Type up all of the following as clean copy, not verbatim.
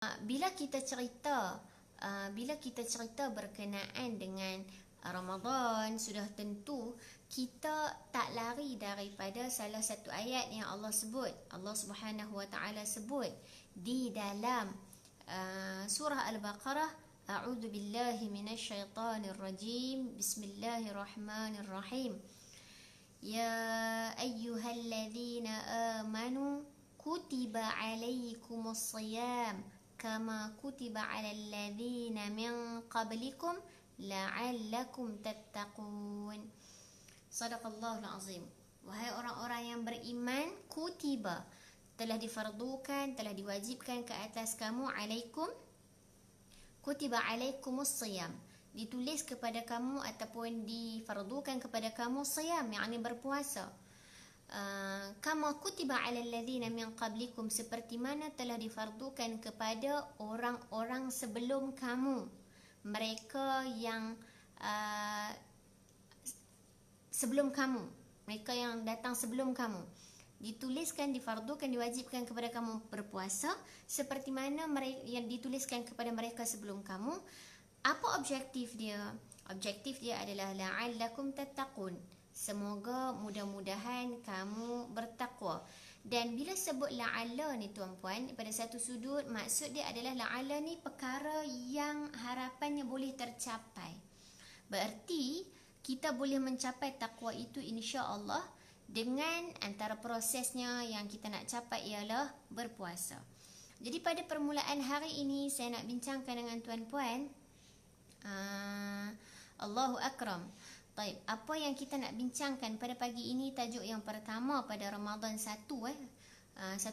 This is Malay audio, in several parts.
Bila kita cerita berkenaan dengan Ramadan, sudah tentu kita tak lari daripada salah satu ayat yang Allah sebut, Allah Subhanahu Wa Taala sebut di dalam surah Al-Baqarah. A'udzu billahi minasyaitonir rajim. Bismillahirrahmanirrahim. Ya ayyuhalladzina amanu kutiba alaikumus shiyam kama kutiba alal ladzina min qablikum la'allakum tattaqun. Sadaqallahul azim. Wahai orang-orang yang beriman, kutiba, telah difardukan, telah diwajibkan ke atas kamu, alaikum, kutiba alaikumus shiyam, ditulis kepada kamu ataupun difardukan kepada kamu shiyam, yakni berpuasa. Kama kutiba alal ladzina min qablikum, seperti mana telah difardukan kepada orang-orang sebelum kamu, mereka yang sebelum kamu, mereka yang datang sebelum kamu, dituliskan, difardukan, diwajibkan kepada kamu berpuasa seperti mana yang dituliskan kepada mereka sebelum kamu. Apa objektif dia? Objektif dia adalah la'allakum tattaqun, semoga mudah-mudahan kamu bertakwa. Dan bila sebut la'alla ni tuan-puan, pada satu sudut maksud dia adalah la'alla ni perkara yang harapannya boleh tercapai. Berarti kita boleh mencapai takwa itu insya-Allah dengan antara prosesnya yang kita nak capai ialah berpuasa. Jadi pada permulaan hari ini saya nak bincangkan dengan tuan-puan, Allahu akram. Baik, apa yang kita nak bincangkan pada pagi ini, tajuk yang pertama pada Ramadan 1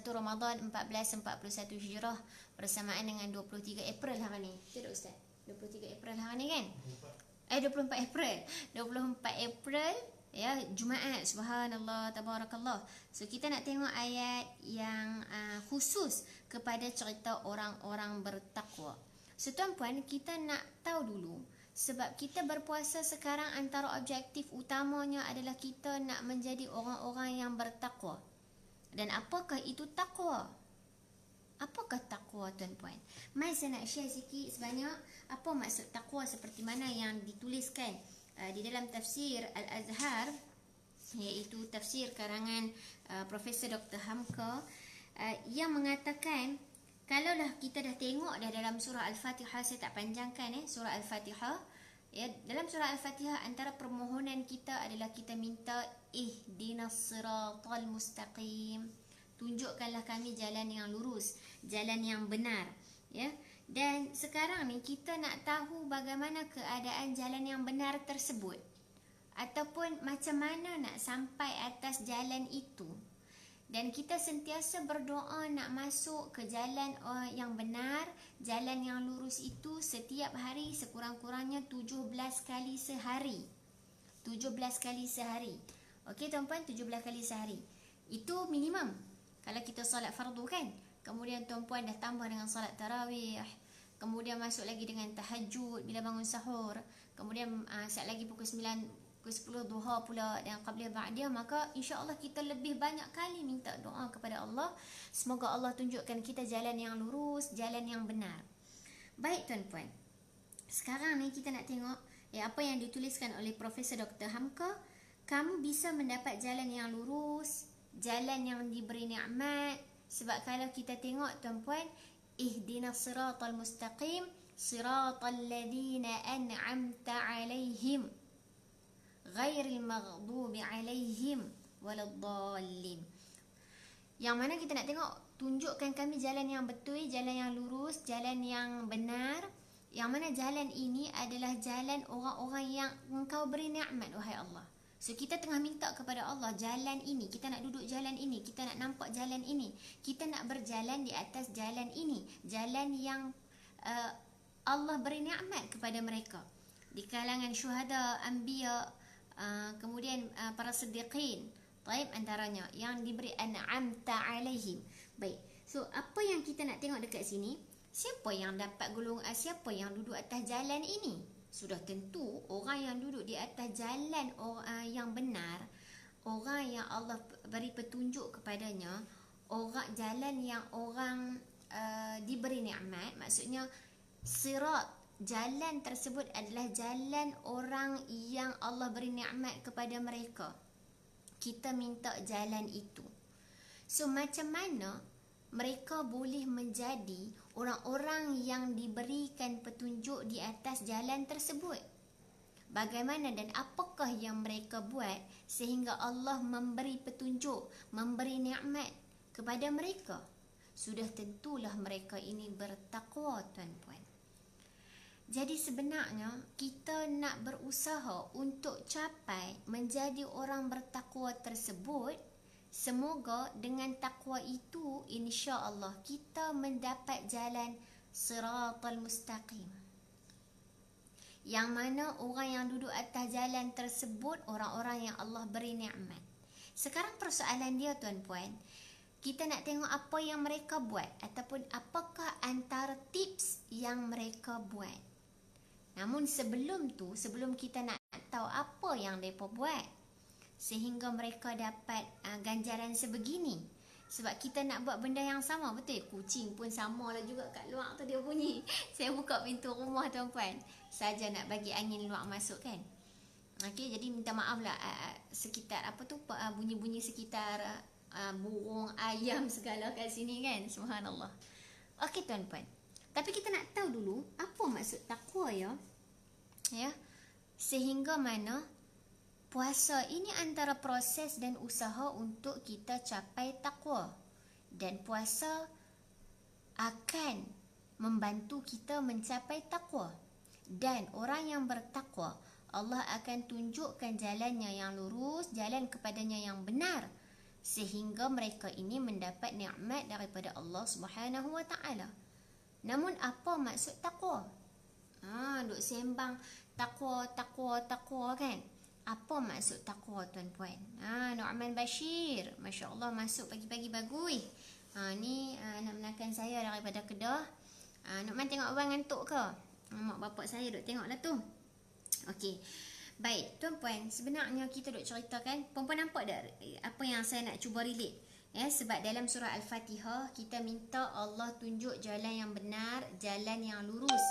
Ramadan 1441 Hijrah bersamaan dengan 23 April hari ni. Betul tak Ustaz? 23 April hari ni kan? 24 April. 24 April ya, Jumaat. Subhanallah, tabarakallah. So kita nak tengok ayat yang khusus kepada cerita orang-orang bertakwa. So tuan-puan, kita nak tahu dulu, sebab kita berpuasa sekarang antara objektif utamanya adalah kita nak menjadi orang-orang yang bertakwa. Dan apakah itu takwa? Apakah takwa tuan-puan? Mai saya nak share sikit sebanyak apa maksud takwa seperti mana yang dituliskan di dalam tafsir Al-Azhar, iaitu tafsir karangan Profesor Dr. Hamka, yang mengatakan, kalaulah kita dah tengok dah dalam surah Al-Fatihah, saya tak panjangkan surah Al-Fatihah ya, dalam surah Al-Fatihah antara permohonan kita adalah kita minta ihdinas siratal mustaqim, tunjukkanlah kami jalan yang lurus, jalan yang benar ya. Dan sekarang ni kita nak tahu bagaimana keadaan jalan yang benar tersebut, ataupun macam mana nak sampai atas jalan itu. Dan kita sentiasa berdoa nak masuk ke jalan yang benar, jalan yang lurus itu setiap hari sekurang-kurangnya 17 kali sehari. 17 kali sehari. Okey tuan-puan, 17 kali sehari. Itu minimum kalau kita solat fardu kan. Kemudian tuan-puan dah tambah dengan solat tarawih. Kemudian masuk lagi dengan tahajud bila bangun sahur. Kemudian saat lagi pukul 9, pukul 10 duha pula dan qabliyah ba'diyah, maka insya-Allah kita lebih banyak kali minta doa kepada Allah, semoga Allah tunjukkan kita jalan yang lurus, jalan yang benar. Baik tuan-puan, sekarang ni kita nak tengok apa yang dituliskan oleh Profesor Dr. Hamka. Kamu bisa mendapat jalan yang lurus, jalan yang diberi nikmat, sebab kalau kita tengok tuan-puan, ihdinas siratal mustaqim siratal ladzina an'amta alaihim ghairil maghdubi alaihim waladdallin. Yang mana kita nak tengok, tunjukkan kami jalan yang betul, jalan yang lurus, jalan yang benar. Yang mana jalan ini adalah jalan orang-orang yang Engkau beri nikmat, wahai Allah. So kita tengah minta kepada Allah jalan ini, kita nak duduk jalan ini, kita nak nampak jalan ini, kita nak berjalan di atas jalan ini, jalan yang Allah beri nikmat kepada mereka di kalangan syuhada, anbiya, kemudian para siddiqin, taib antaranya yang diberi an'amta alaihim. Baik, so apa yang kita nak tengok dekat sini, siapa yang dapat siapa yang duduk atas jalan ini? Sudah tentu orang yang duduk di atas jalan yang benar, orang yang Allah beri petunjuk kepadanya, orang jalan yang orang diberi nikmat, maksudnya sirat, jalan tersebut adalah jalan orang yang Allah beri nikmat kepada mereka. Kita minta jalan itu. So macam mana mereka boleh menjadi orang-orang yang diberikan petunjuk di atas jalan tersebut? Bagaimana dan apakah yang mereka buat sehingga Allah memberi petunjuk, memberi nikmat kepada mereka? Sudah tentulah mereka ini bertakwa, tuan-puan. Jadi sebenarnya kita nak berusaha untuk capai menjadi orang bertakwa tersebut. Semoga dengan takwa itu insya-Allah kita mendapat jalan siratal mustaqim. Yang mana orang yang duduk atas jalan tersebut orang-orang yang Allah beri nikmat. Sekarang persoalan dia, tuan-puan, kita nak tengok apa yang mereka buat ataupun apakah antara tips yang mereka buat. Namun sebelum kita nak tahu apa yang mereka buat sehingga mereka dapat ganjaran sebegini. Sebab kita nak buat benda yang sama, betul? Kucing pun sama lah juga kat luar tu dia bunyi. Saya buka pintu rumah, tuan-puan, saja nak bagi angin luar masuk kan. Okey, jadi minta maaf lah sekitar bunyi-bunyi sekitar burung, ayam segala kat sini kan. Subhanallah. Okey, tuan-puan. Tapi kita nak tahu dulu apa maksud takwa ya. Ya. Sehingga mana puasa ini antara proses dan usaha untuk kita capai takwa. Dan puasa akan membantu kita mencapai takwa. Dan orang yang bertakwa, Allah akan tunjukkan jalannya yang lurus, jalan kepadanya yang benar. Sehingga mereka ini mendapat nikmat daripada Allah Subhanahu Wa Taala. Namun apa maksud takwa? Duk sembang takwa kan? Apa maksud takwa, tuan-puan? Nu'man Bashir, Masya Allah, masuk pagi-pagi bagus. Ni anak menakan saya daripada Kedah. Nu'man tengok abang ngantuk ke? Mak bapak saya duk tengok lah tu. Okey. Baik, tuan-puan, sebenarnya kita duk ceritakan, puan-puan nampak tak apa yang saya nak cuba relate? Ya, sebab dalam surah Al-Fatihah kita minta Allah tunjuk jalan yang benar, jalan yang lurus.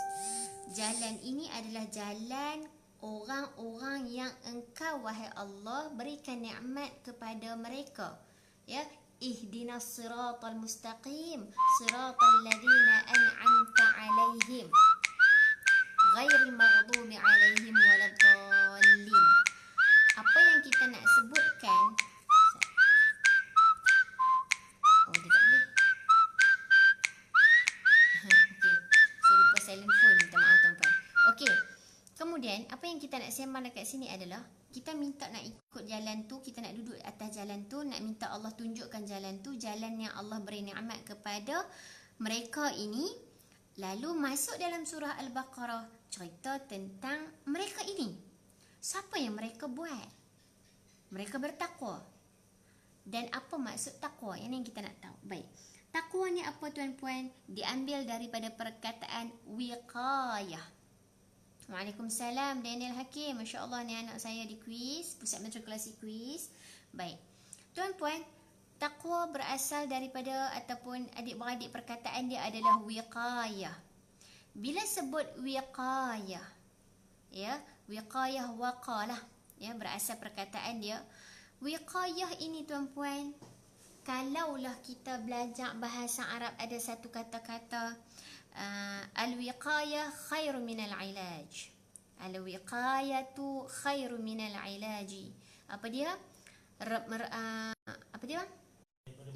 Jalan ini adalah jalan orang-orang yang Engkau, wahai Allah, berikan nikmat kepada mereka. Ya, ihdinas siratal mustaqim, siratal ladzina an'amta 'alaihim, ghairil maghdubi 'alaihim waladdallin. Apa yang kita nak sebutkan? Dia tak boleh. Okey. So lupa silent phone, minta maaf, tuan-puan. Okey. Kemudian, apa yang kita nak sembang dekat sini adalah kita minta nak ikut jalan tu, kita nak duduk atas jalan tu, nak minta Allah tunjukkan jalan tu, jalan yang Allah beri nikmat kepada mereka ini. Lalu masuk dalam surah Al-Baqarah, cerita tentang mereka ini. Siapa yang mereka buat? Mereka bertakwa. Dan apa maksud takwa? Yang kita nak tahu. Baik. Takwa ni apa, tuan-puan? Diambil daripada perkataan wiqayah. Waalaikumsalam Daniel Hakim. Masya Allah, ni anak saya di kuis, Pusat Matrikulasi Kuis. Baik, tuan-puan, takwa berasal daripada ataupun adik-beradik perkataan dia adalah wiqayah. Bila sebut wiqayah, ya, wiqayah waqalah, ya, berasal perkataan dia. Wiqayah ini, tuan-puan, kalaulah kita belajar bahasa Arab, ada satu kata-kata, al-wiqayah khairu minal ilaj. Al-wiqayatu khairu minal ilaji. Apa dia? Apa dia?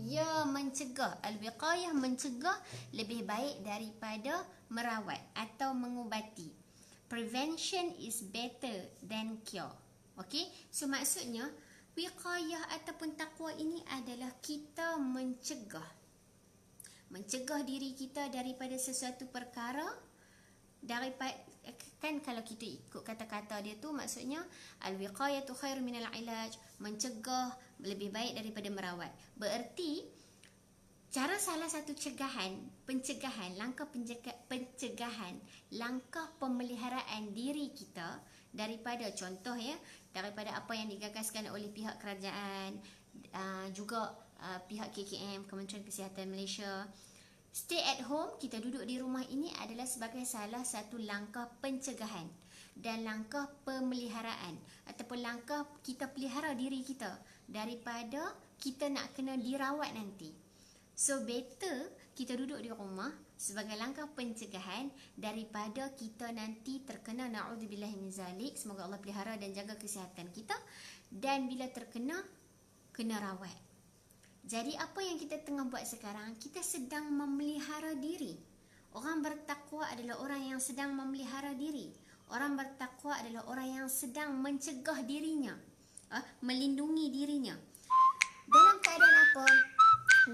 Ya, mencegah. Al-wiqayah mencegah lebih baik daripada merawat atau mengubati. Prevention is better than cure. Okey? So maksudnya wiqayah ataupun takwa ini adalah kita mencegah diri kita daripada sesuatu perkara, daripada, kan kalau kita ikut kata-kata dia tu, maksudnya al-wiqayatu khairu minal ilaj, mencegah lebih baik daripada merawat. Bererti cara salah satu pencegahan, langkah pemeliharaan diri kita daripada, contoh ya, daripada apa yang digagaskan oleh pihak kerajaan, juga pihak KKM, Kementerian Kesihatan Malaysia, Stay at home, kita duduk di rumah ini adalah sebagai salah satu langkah pencegahan dan langkah pemeliharaan ataupun langkah kita pelihara diri kita daripada kita nak kena dirawat nanti. So better kita duduk di rumah sebagai langkah pencegahan daripada kita nanti terkena, na'udzubillah min zalik, semoga Allah pelihara dan jaga kesihatan kita, dan bila terkena, kena rawat. Jadi apa yang kita tengah buat sekarang, kita sedang memelihara diri. Orang bertakwa adalah orang yang sedang memelihara diri. Orang bertakwa adalah orang yang sedang mencegah dirinya, melindungi dirinya. Dalam keadaan apa?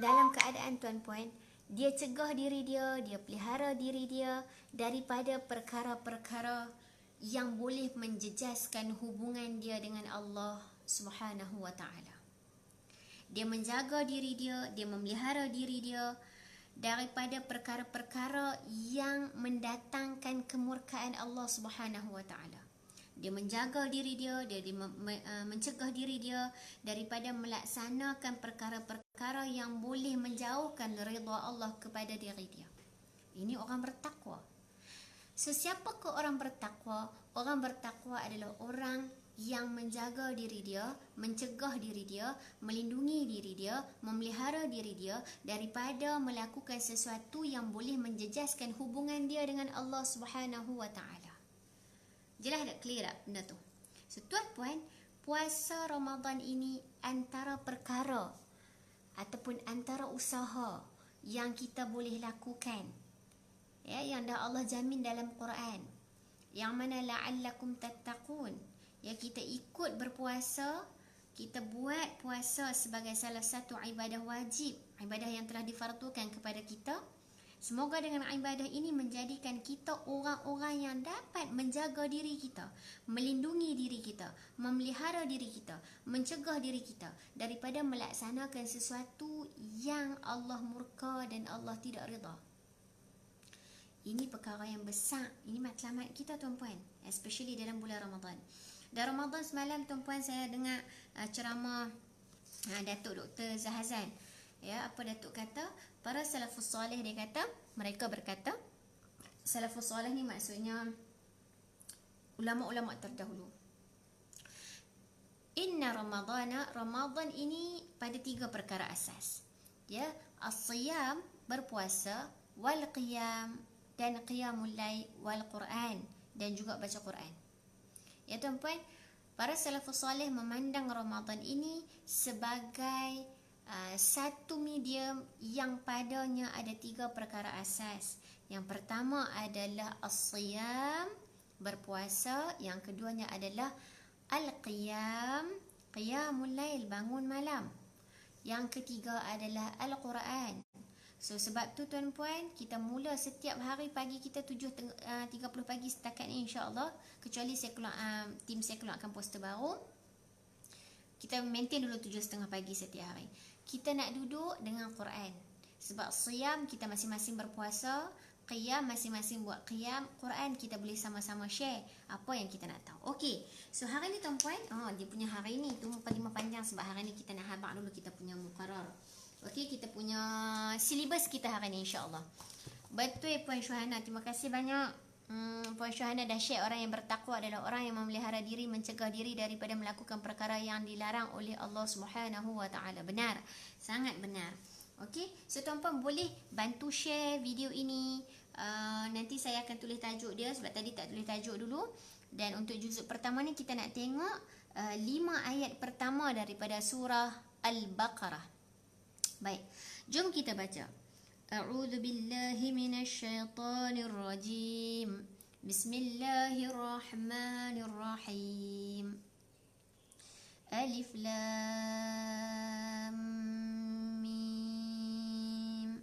Dalam keadaan tuan-puan, dia cegah diri dia, dia pelihara diri dia daripada perkara-perkara yang boleh menjejaskan hubungan dia dengan Allah Subhanahu wa ta'ala. Dia menjaga diri dia, dia memelihara diri dia daripada perkara-perkara yang mendatangkan kemurkaan Allah Subhanahu wa ta'ala. Dia menjaga diri dia, mencegah diri dia daripada melaksanakan perkara-perkara yang boleh menjauhkan redha Allah kepada diri dia. Ini orang bertakwa. So, siapakah orang bertakwa? Orang bertakwa adalah orang yang menjaga diri dia, mencegah diri dia, melindungi diri dia, memelihara diri dia daripada melakukan sesuatu yang boleh menjejaskan hubungan dia dengan Allah Subhanahu wa ta'ala. Jelas tak? Clear tak benda tu? So tuan-puan, puasa Ramadan ini antara perkara ataupun antara usaha yang kita boleh lakukan, ya, yang dah Allah jamin dalam Quran, yang mana la'allakum tattaqun. Ya, kita ikut berpuasa, kita buat puasa sebagai salah satu ibadah wajib, ibadah yang telah difardukan kepada kita. Semoga dengan ibadah ini menjadikan kita orang-orang yang dapat menjaga diri kita, melindungi diri kita, memelihara diri kita, mencegah diri kita daripada melaksanakan sesuatu yang Allah murka dan Allah tidak redha. Ini perkara yang besar, ini matlamat kita tuan-puan, especially dalam bulan Ramadan. Dan Ramadan semalam tuan-puan, saya dengar ceramah Datuk Dr. Zahazan. Ya, apa Datuk kata? Para salafus soleh, dia kata, mereka berkata, salafus soleh ni maksudnya ulama-ulama terdahulu. Inna Ramadana, Ramadan ini pada 3 perkara asas. Ya, as-siyam, berpuasa, wal qiyam, dan qiyamul lail, wal Quran, dan juga baca Quran. Ya tuan-puan, para salafus soleh memandang Ramadan ini sebagai satu medium yang padanya ada 3 perkara asas. Yang pertama adalah as-siyam, berpuasa. Yang keduanya adalah al-qiyam, qiyamul lail, bangun malam. Yang ketiga adalah al-Quran. So sebab tu tuan-puan, kita mula setiap hari pagi kita 7.30 pagi setakat ni insya-Allah, kecuali saya keluar, tim saya keluarkan poster baru. Kita maintain dulu 7.30 pagi setiap hari. Kita nak duduk dengan Quran. Sebab siyam kita masing-masing berpuasa, qiyam masing-masing buat qiyam, Quran kita boleh sama-sama share apa yang kita nak tahu. Okey. So hari ni tuan-puan, dia punya hari ni tu mukadimah panjang sebab hari ni kita nak habaq dulu kita punya muqarrar. Okey, kita punya silibus kita hari ni insya-Allah. Betul Puan Syuhana, terima kasih banyak. Puan Syuhana dah share orang yang bertakwa adalah orang yang memelihara diri, mencegah diri daripada melakukan perkara yang dilarang oleh Allah Subhanahu wa ta'ala. Benar, sangat benar. Okey, so tuan-puan boleh bantu share video ini. Nanti saya akan tulis tajuk dia sebab tadi tak tulis tajuk dulu. Dan untuk juzuk pertama ni kita nak tengok 5 ayat pertama daripada surah Al-Baqarah. Baik, jom kita baca. A'udzu billahi minasy syaithanir rajim. Bismillahirrahmanirrahim. Alif lam mim.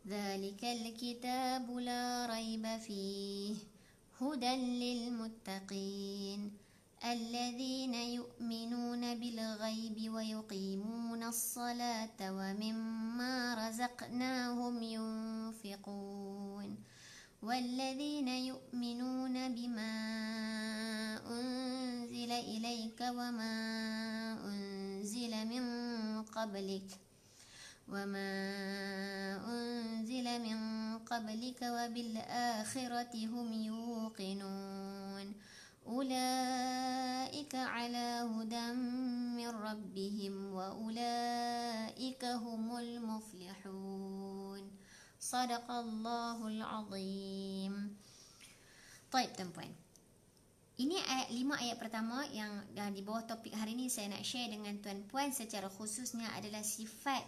Dzalikal kitabu la raiba fihi hudan lil muttaqin. الذين يؤمنون بالغيب ويقيمون الصلاة ومما رزقناهم ينفقون والذين يؤمنون بما أنزل إليك وما أنزل من قبلك وما أنزل من قبلك وبالآخرة هم يوقنون أولئك على هدى من ربهم وأولئك هم المفلحون صدق الله العظيم. Baik tuan-puan, ini ayat 5 ayat pertama yang di bawah topik hari ini saya nak share dengan tuan-puan secara khususnya adalah sifat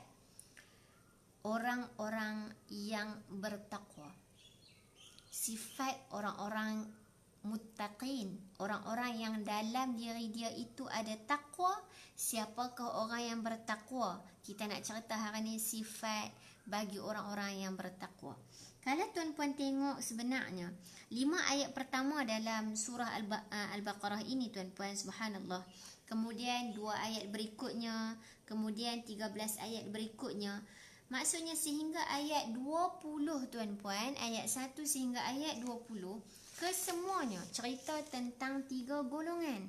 orang-orang yang bertakwa. Sifat orang-orang muttaqin, orang-orang yang dalam diri dia itu ada takwa. Siapakah orang yang bertakwa? Kita nak cerita hari ini sifat bagi orang-orang yang bertakwa. Kalau tuan-puan tengok sebenarnya 5 ayat pertama dalam surah Al-Baqarah ini tuan-puan, subhanallah. Kemudian 2 ayat berikutnya, kemudian 13 ayat berikutnya. Maksudnya sehingga ayat 20 tuan-puan, ayat 1 sehingga ayat 20, kesemuanya cerita tentang 3 golongan.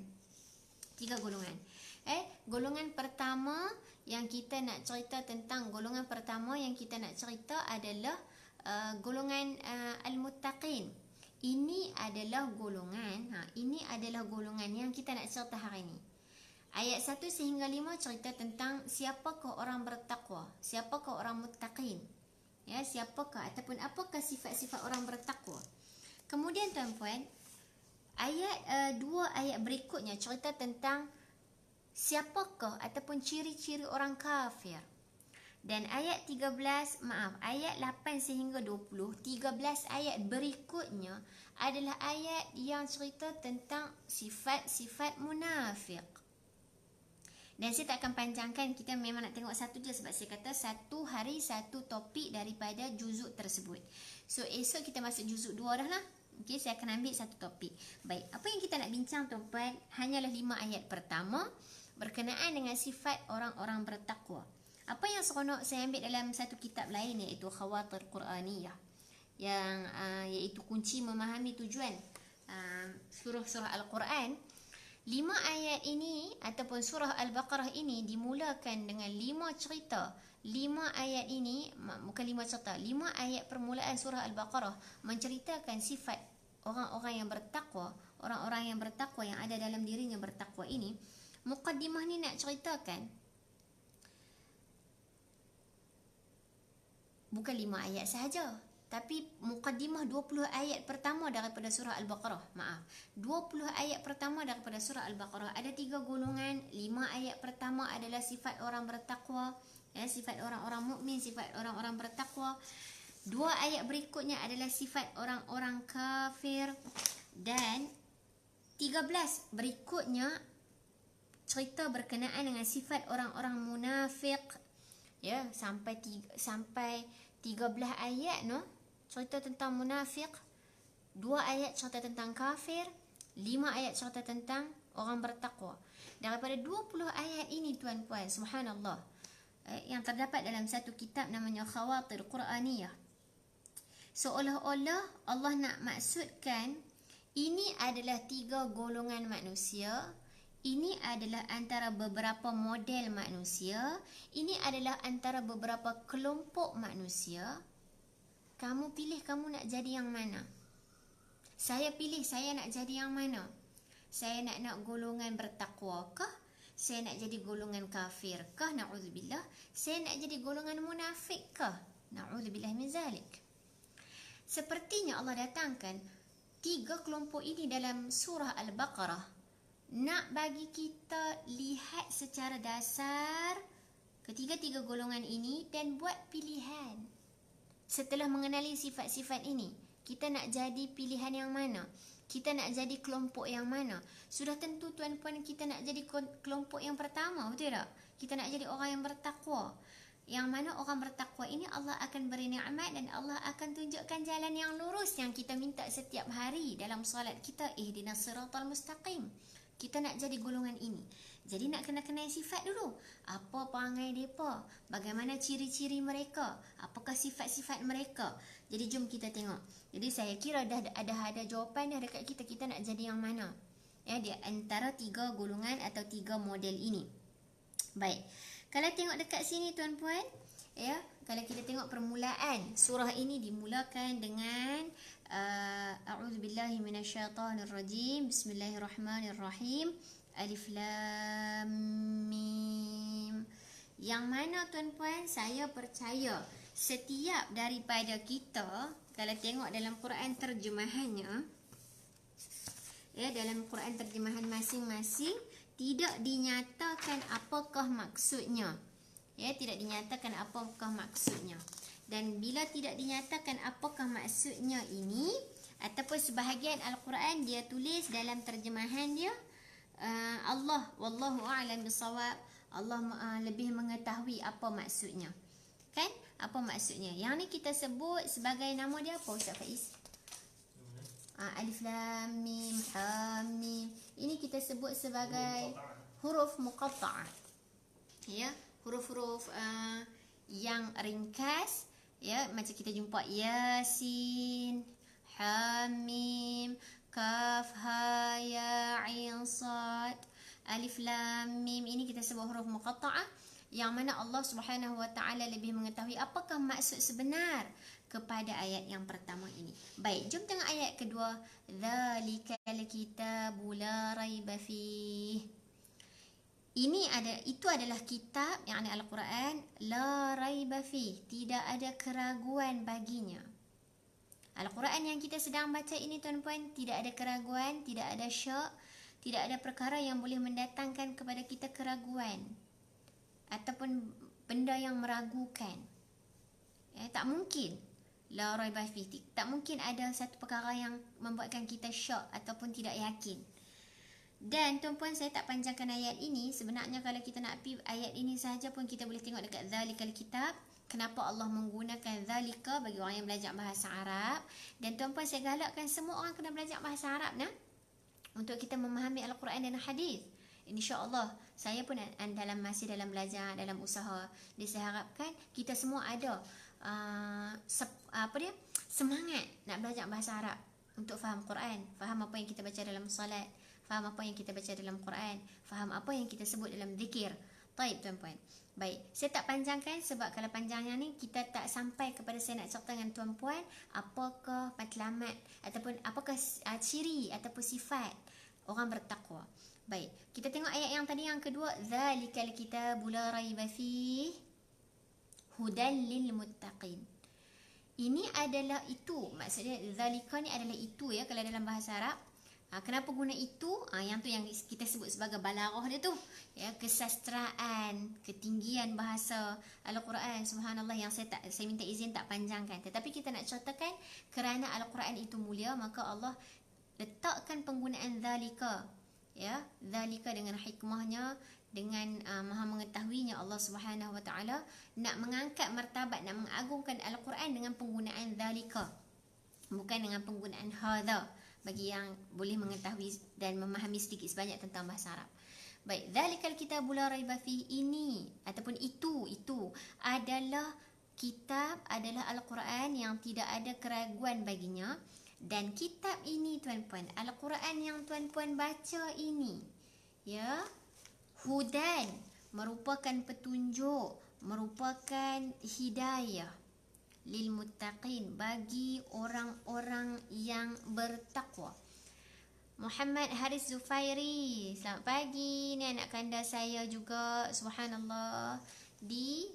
3 golongan. Golongan pertama yang kita nak cerita tentang, golongan pertama yang kita nak cerita adalah golongan al-muttaqin. Ini adalah golongan, ini adalah golongan yang kita nak cerita hari ini. Ayat 1 sehingga 5 cerita tentang siapakah orang bertakwa, siapakah orang muttaqin. Ya, siapakah ataupun apakah sifat-sifat orang bertakwa. Kemudian tuan-puan, ayat 2 ayat berikutnya cerita tentang siapakah ataupun ciri-ciri orang kafir. Dan ayat 8 sehingga 20, 13 ayat berikutnya adalah ayat yang cerita tentang sifat-sifat munafik. Dan saya tak akan panjangkan, kita memang nak tengok satu je sebab saya kata satu hari satu topik daripada juzuk tersebut. So esok kita masuk juzuk 2 dah lah. Okay, saya akan ambil satu topik. Baik, apa yang kita nak bincang tuan-puan hanyalah 5 ayat pertama berkenaan dengan sifat orang-orang bertakwa. Apa yang seronok saya ambil dalam satu kitab lain iaitu Khawatir Quraniyah, yang iaitu kunci memahami tujuan surah-surah Al-Quran. 5 ayat ini ataupun surah Al-Baqarah ini dimulakan dengan 5 cerita. 5 ayat ini, bukan 5 cerita, 5 ayat permulaan surah Al-Baqarah menceritakan sifat orang-orang yang bertakwa, orang-orang yang bertakwa yang ada dalam dirinya bertakwa ini. Muqaddimah ni nak ceritakan bukan 5 ayat sahaja, tapi muqaddimah 20 ayat pertama daripada surah Al-Baqarah. 20 ayat pertama daripada surah Al-Baqarah ada 3 golongan. 5 ayat pertama adalah sifat orang bertakwa, sifat orang-orang mukmin, sifat orang-orang bertakwa. 2 ayat berikutnya adalah sifat orang-orang kafir. Dan 13 berikutnya cerita berkenaan dengan sifat orang-orang munafik. Ya, sampai 13 ayat cerita tentang munafik, 2 ayat cerita tentang kafir, 5 ayat cerita tentang orang bertakwa. Daripada 20 ayat ini tuan-puan, subhanallah, yang terdapat dalam satu kitab namanya Khawatir Quraniyah, seolah-olah Allah nak maksudkan ini adalah 3 golongan manusia. Ini adalah antara beberapa model manusia. Ini adalah antara beberapa kelompok manusia. Kamu pilih kamu nak jadi yang mana? Saya pilih saya nak jadi yang mana? Saya nak golongan bertakwa kah? Saya nak jadi golongan kafir kah? Na'udzubillah. Saya nak jadi golongan munafik kah? Na'udzubillah min zalik. Sepertinya Allah datangkan 3 kelompok ini dalam surah Al-Baqarah nak bagi kita lihat secara dasar ketiga-tiga golongan ini dan buat pilihan. Setelah mengenali sifat-sifat ini, kita nak jadi pilihan yang mana? Kita nak jadi kelompok yang mana? Sudah tentu tuan-puan kita nak jadi kelompok yang pertama, betul tak? Kita nak jadi orang yang bertakwa. Yang mana orang bertakwa ini Allah akan beri nikmat dan Allah akan tunjukkan jalan yang lurus yang kita minta setiap hari dalam solat kita, ihdinas siratal mustaqim. Kita nak jadi golongan ini. Jadi nak kenal sifat dulu. Apa perangai mereka? Bagaimana ciri-ciri mereka? Apakah sifat-sifat mereka? Jadi jom kita tengok. Jadi saya kira dah ada jawapan dah dekat kita. Kita nak jadi yang mana? Di antara 3 golongan atau 3 model ini. Baik. Kalau tengok dekat sini tuan-puan, ya, kalau kita tengok permulaan surah ini dimulakan dengan a'udzubillahi minasyaitonirrajim, bismillahirrahmanirrahim, alif lam mim. Yang mana tuan-puan, saya percaya setiap daripada kita kalau tengok dalam Quran terjemahannya, ya, dalam Quran terjemahan masing-masing tidak dinyatakan apakah maksudnya. Ya, tidak dinyatakan apakah maksudnya. Dan bila tidak dinyatakan apakah maksudnya ini, ataupun sebahagian Al-Quran dia tulis dalam terjemahan dia, Allah wallahu a'lam bisawab, Allah lebih mengetahui apa maksudnya. Kan? Apa maksudnya? Yang ni kita sebut sebagai nama dia apa, Ustaz Faiz? Alif lam mim ha mim. Ini kita sebut sebagai huruf muqatta'ah. Ya, huruf-huruf yang ringkas, ya, macam kita jumpa Yasin, ha mim, kaf ha ya ain sad, alif lam mim. Ini kita sebut huruf muqatta'ah, yang mana Allah Subhanahu wa taala lebih mengetahui apakah maksud sebenar kepada ayat yang pertama ini. Baik, jom tengok ayat kedua. Dzalikal kitabu la raiba fih. Itu adalah kitab, yang yakni Al-Quran, la raiba fih, tidak ada keraguan baginya. Al-Quran yang kita sedang baca ini tuan-puan, tidak ada keraguan, tidak ada syak, tidak ada perkara yang boleh mendatangkan kepada kita keraguan ataupun benda yang meragukan. Ya, tak mungkin. La raiba fi, tak mungkin ada satu perkara yang membuatkan kita syok ataupun tidak yakin. Dan tuan-puan, saya tak panjangkan ayat ini. Sebenarnya kalau kita nak pergi ayat ini sahaja pun kita boleh tengok dekat Dzalikal kitab. Kenapa Allah menggunakan Dzalika bagi orang yang belajar bahasa Arab. Dan tuan-puan, saya galakkan semua orang kena belajar bahasa Arab nah, untuk kita memahami Al-Quran dan Hadis. InsyaAllah, saya pun masih dalam belajar, dalam usaha. Jadi saya harapkan kita semua ada semangat nak belajar bahasa Arab untuk faham Quran, faham apa yang kita baca dalam salat, faham apa yang kita baca dalam Quran, faham apa yang kita sebut dalam zikir. Baik tuan-puan. Baik, saya tak panjangkan sebab kalau panjangnya ni kita tak sampai kepada saya nak cerita dengan tuan-puan apakah matlamat ataupun apakah ciri ataupun sifat orang bertakwa. Baik, kita tengok ayat yang tadi yang kedua, Dzalikal kitabu la raiba fih hudan lil muttaqin. Ini adalah itu, maksudnya Dzalika ni adalah itu, ya, kalau dalam bahasa Arab. Kenapa guna itu? Yang tu yang kita sebut sebagai balaghah dia tu, ya, kesastraan, ketinggian bahasa Al-Quran. Subhanallah, yang saya minta izin tak panjangkan. Tetapi kita nak contohkan kerana Al-Quran itu mulia, maka Allah letakkan penggunaan Dzalika, ya, Dzalika dengan hikmahnya, dengan maha mengetahuinya Allah Subhanahu wa taala nak mengangkat martabat, nak mengagungkan Al-Quran dengan penggunaan Dzalika, bukan dengan penggunaan hadza, bagi yang boleh mengetahui dan memahami sedikit sebanyak tentang bahasa Arab. Baik, Dzalikal kitabu la raiba fih, ini ataupun itu adalah kitab, adalah Al-Quran yang tidak ada keraguan baginya. Dan kitab ini tuan-puan, Al-Quran yang tuan-puan baca ini, ya, hudan, merupakan petunjuk, merupakan hidayah lil muttaqin, bagi orang-orang yang bertakwa. Muhammad Haris Zufairi, selamat pagi. Ni anak kandar saya juga, subhanallah, di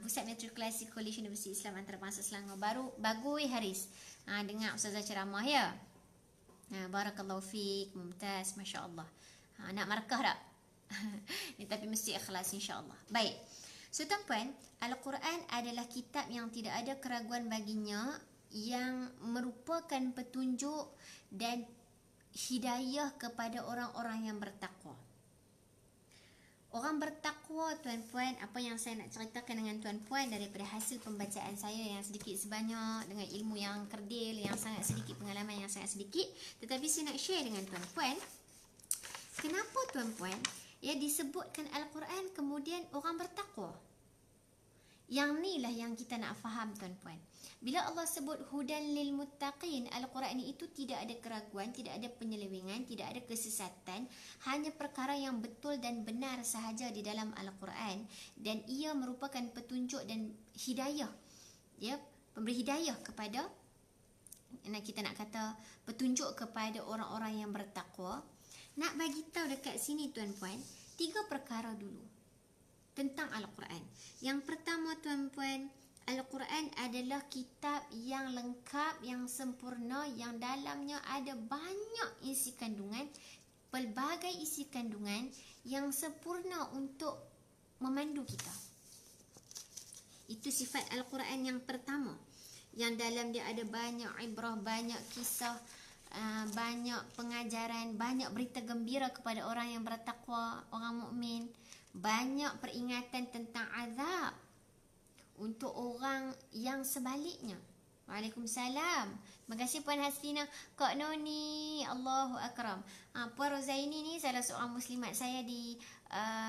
Pusat Matrikulasi Kolej Universiti Islam Antarabangsa Selangor. Bagui Haris, dengar Ustazah ceramah, ya. Barakallahu fiik, mumtaz, masya-Allah. Nak markah tak? Ni tapi mesti ikhlas insya-Allah. Baik. So tuan-puan, Al-Quran adalah kitab yang tidak ada keraguan baginya, yang merupakan petunjuk dan hidayah kepada orang-orang yang bertakwa. Orang bertakwa tuan-puan, apa yang saya nak ceritakan dengan tuan-puan daripada hasil pembacaan saya yang sedikit sebanyak, dengan ilmu yang kerdil, yang sangat sedikit, pengalaman yang sangat sedikit, tetapi saya nak share dengan tuan-puan. Kenapa tuan-puan, ya, disebutkan Al-Quran kemudian orang bertakwa? Yang ni lah yang kita nak faham tuan-puan. Bila Allah sebut hudan lil muttaqin, Al-Quran itu tidak ada keraguan, tidak ada penyelewengan, tidak ada kesesatan, hanya perkara yang betul dan benar sahaja di dalam Al-Quran, dan ia merupakan petunjuk dan hidayah. Ya, pemberi hidayah kepada, kita nak kata petunjuk kepada orang-orang yang bertakwa. Nak bagi tahu dekat sini tuan-puan, 3 perkara dulu tentang Al-Quran. Yang pertama tuan-puan, Al-Quran adalah kitab yang lengkap, yang sempurna, yang dalamnya ada banyak isi kandungan, pelbagai isi kandungan yang sempurna untuk memandu kita. Itu sifat Al-Quran yang pertama, yang dalam dia ada banyak ibrah, banyak kisah, banyak pengajaran, banyak berita gembira kepada orang yang bertakwa, orang mukmin, banyak peringatan tentang azab untuk orang yang sebaliknya. Waalaikumsalam. Terima kasih Puan Haslina. Kak Noni, Allahu Akram. Puan Rozaini ni salah seorang muslimat saya di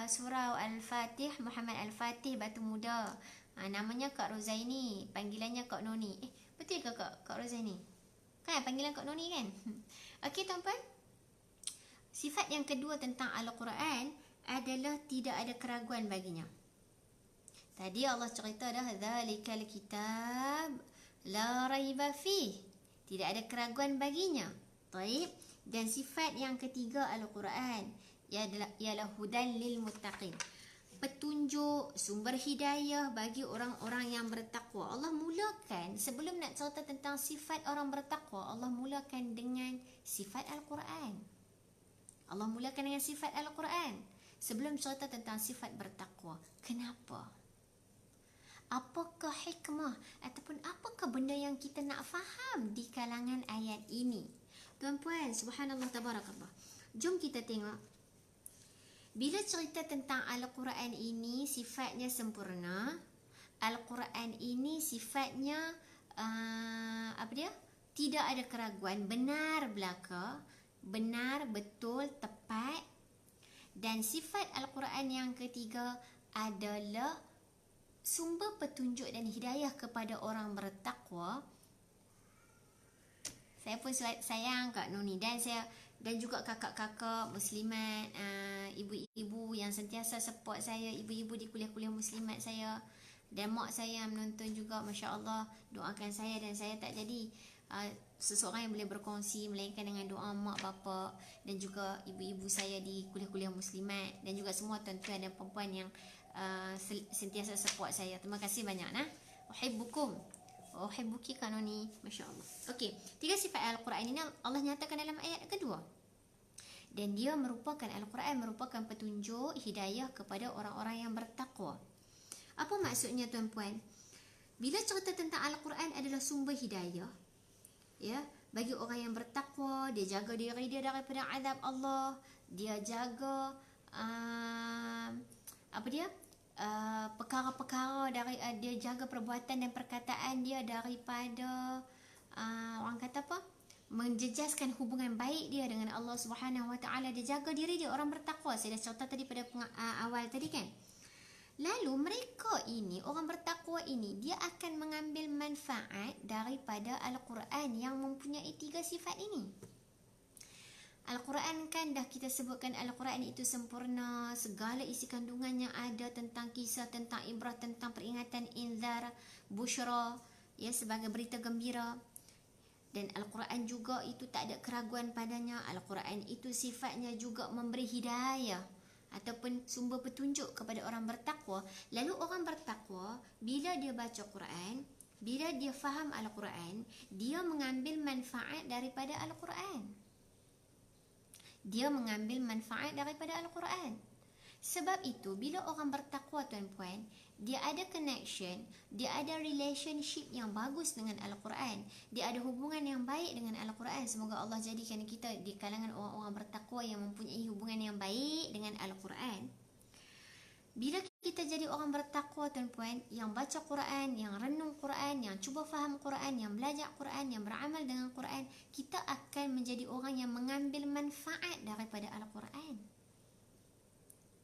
Surau Al-Fatih, Muhammad Al-Fatih, Batu Muda. Namanya Kak Rozaini, panggilannya Kak Noni. Betul ke Kak Rozaini? Kan panggilan Kak Noni kan? Okey tuan-puan. Sifat yang kedua tentang Al-Quran adalah tidak ada keraguan baginya. Tadi Allah cerita dah, zalikal kitab la raiba fih. Tidak ada keraguan baginya. Baik. Dan sifat yang ketiga Al-Quran ialah hudan lil muttaqin. Petunjuk, sumber hidayah bagi orang-orang yang bertakwa. Allah mulakan, sebelum nak cerita tentang sifat orang bertakwa, Allah mulakan dengan sifat Al-Quran. Allah mulakan dengan sifat Al-Quran sebelum cerita tentang sifat bertakwa. Kenapa? Apakah hikmah ataupun apakah benda yang kita nak faham di kalangan ayat ini? Tuan-puan, subhanallah, tabarakallah. Jom kita tengok. Bila cerita tentang Al-Quran ini sifatnya sempurna, Al-Quran ini sifatnya tidak ada keraguan, benar belaka, benar, betul, tepat. Dan sifat Al-Quran yang ketiga adalah sumber petunjuk dan hidayah kepada orang bertakwa. Saya pun sayang Kak Noni dan juga kakak-kakak muslimat, ibu-ibu yang sentiasa support saya, ibu-ibu di kuliah-kuliah muslimat saya, dan mak saya menonton juga, Masya Allah, doakan saya. Dan saya tak jadi seseorang yang boleh berkongsi melainkan dengan doa mak, bapa dan juga ibu-ibu saya di kuliah-kuliah muslimat, dan juga semua tuan-tuan dan perempuan yang sentiasa support saya. Terima kasih banyak. Uhibbukum. Uhibbuki Kak Noni. Masya Allah. Okey, 3 sifat Al-Quran ini Allah nyatakan dalam ayat kedua. Dan dia merupakan, Al-Quran merupakan petunjuk hidayah kepada orang-orang yang bertakwa. Apa maksudnya tuan-puan? Bila cerita tentang Al-Quran adalah sumber hidayah, ya, bagi orang yang bertakwa, dia jaga diri dia daripada azab Allah, dia jaga perkara-perkara dari dia jaga perbuatan dan perkataan dia daripada orang kata apa, menjejaskan hubungan baik dia dengan Allah Subhanahu Wa Taala. Dia jaga diri dia, orang bertakwa. Saya dah cerita tadi pada awal tadi kan. Lalu mereka ini, orang bertakwa ini, dia akan mengambil manfaat daripada Al-Quran yang mempunyai 3 sifat ini. Al-Quran kan dah kita sebutkan, Al-Quran itu sempurna, segala isi kandungan yang ada tentang kisah, tentang ibrah, tentang peringatan, inzar, busyra, ya, sebagai berita gembira. Dan Al-Quran juga itu tak ada keraguan padanya. Al-Quran itu sifatnya juga memberi hidayah ataupun sumber petunjuk kepada orang bertakwa. Lalu orang bertakwa, bila dia baca Quran, bila dia faham Al-Quran, dia mengambil manfaat daripada Al-Quran. Dia mengambil manfaat daripada Al-Quran. Sebab itu, bila orang bertakwa tuan-puan, dia ada connection, dia ada relationship yang bagus dengan Al-Quran, dia ada hubungan yang baik dengan Al-Quran. Semoga Allah jadikan kita di kalangan orang-orang bertakwa yang mempunyai hubungan yang baik dengan Al-Quran. Bila kita jadi orang bertakwa tuan-puan, yang baca Quran, yang renung Quran, yang cuba faham Quran, yang belajar Quran, yang beramal dengan Quran, kita akan menjadi orang yang mengambil manfaat daripada Al-Quran.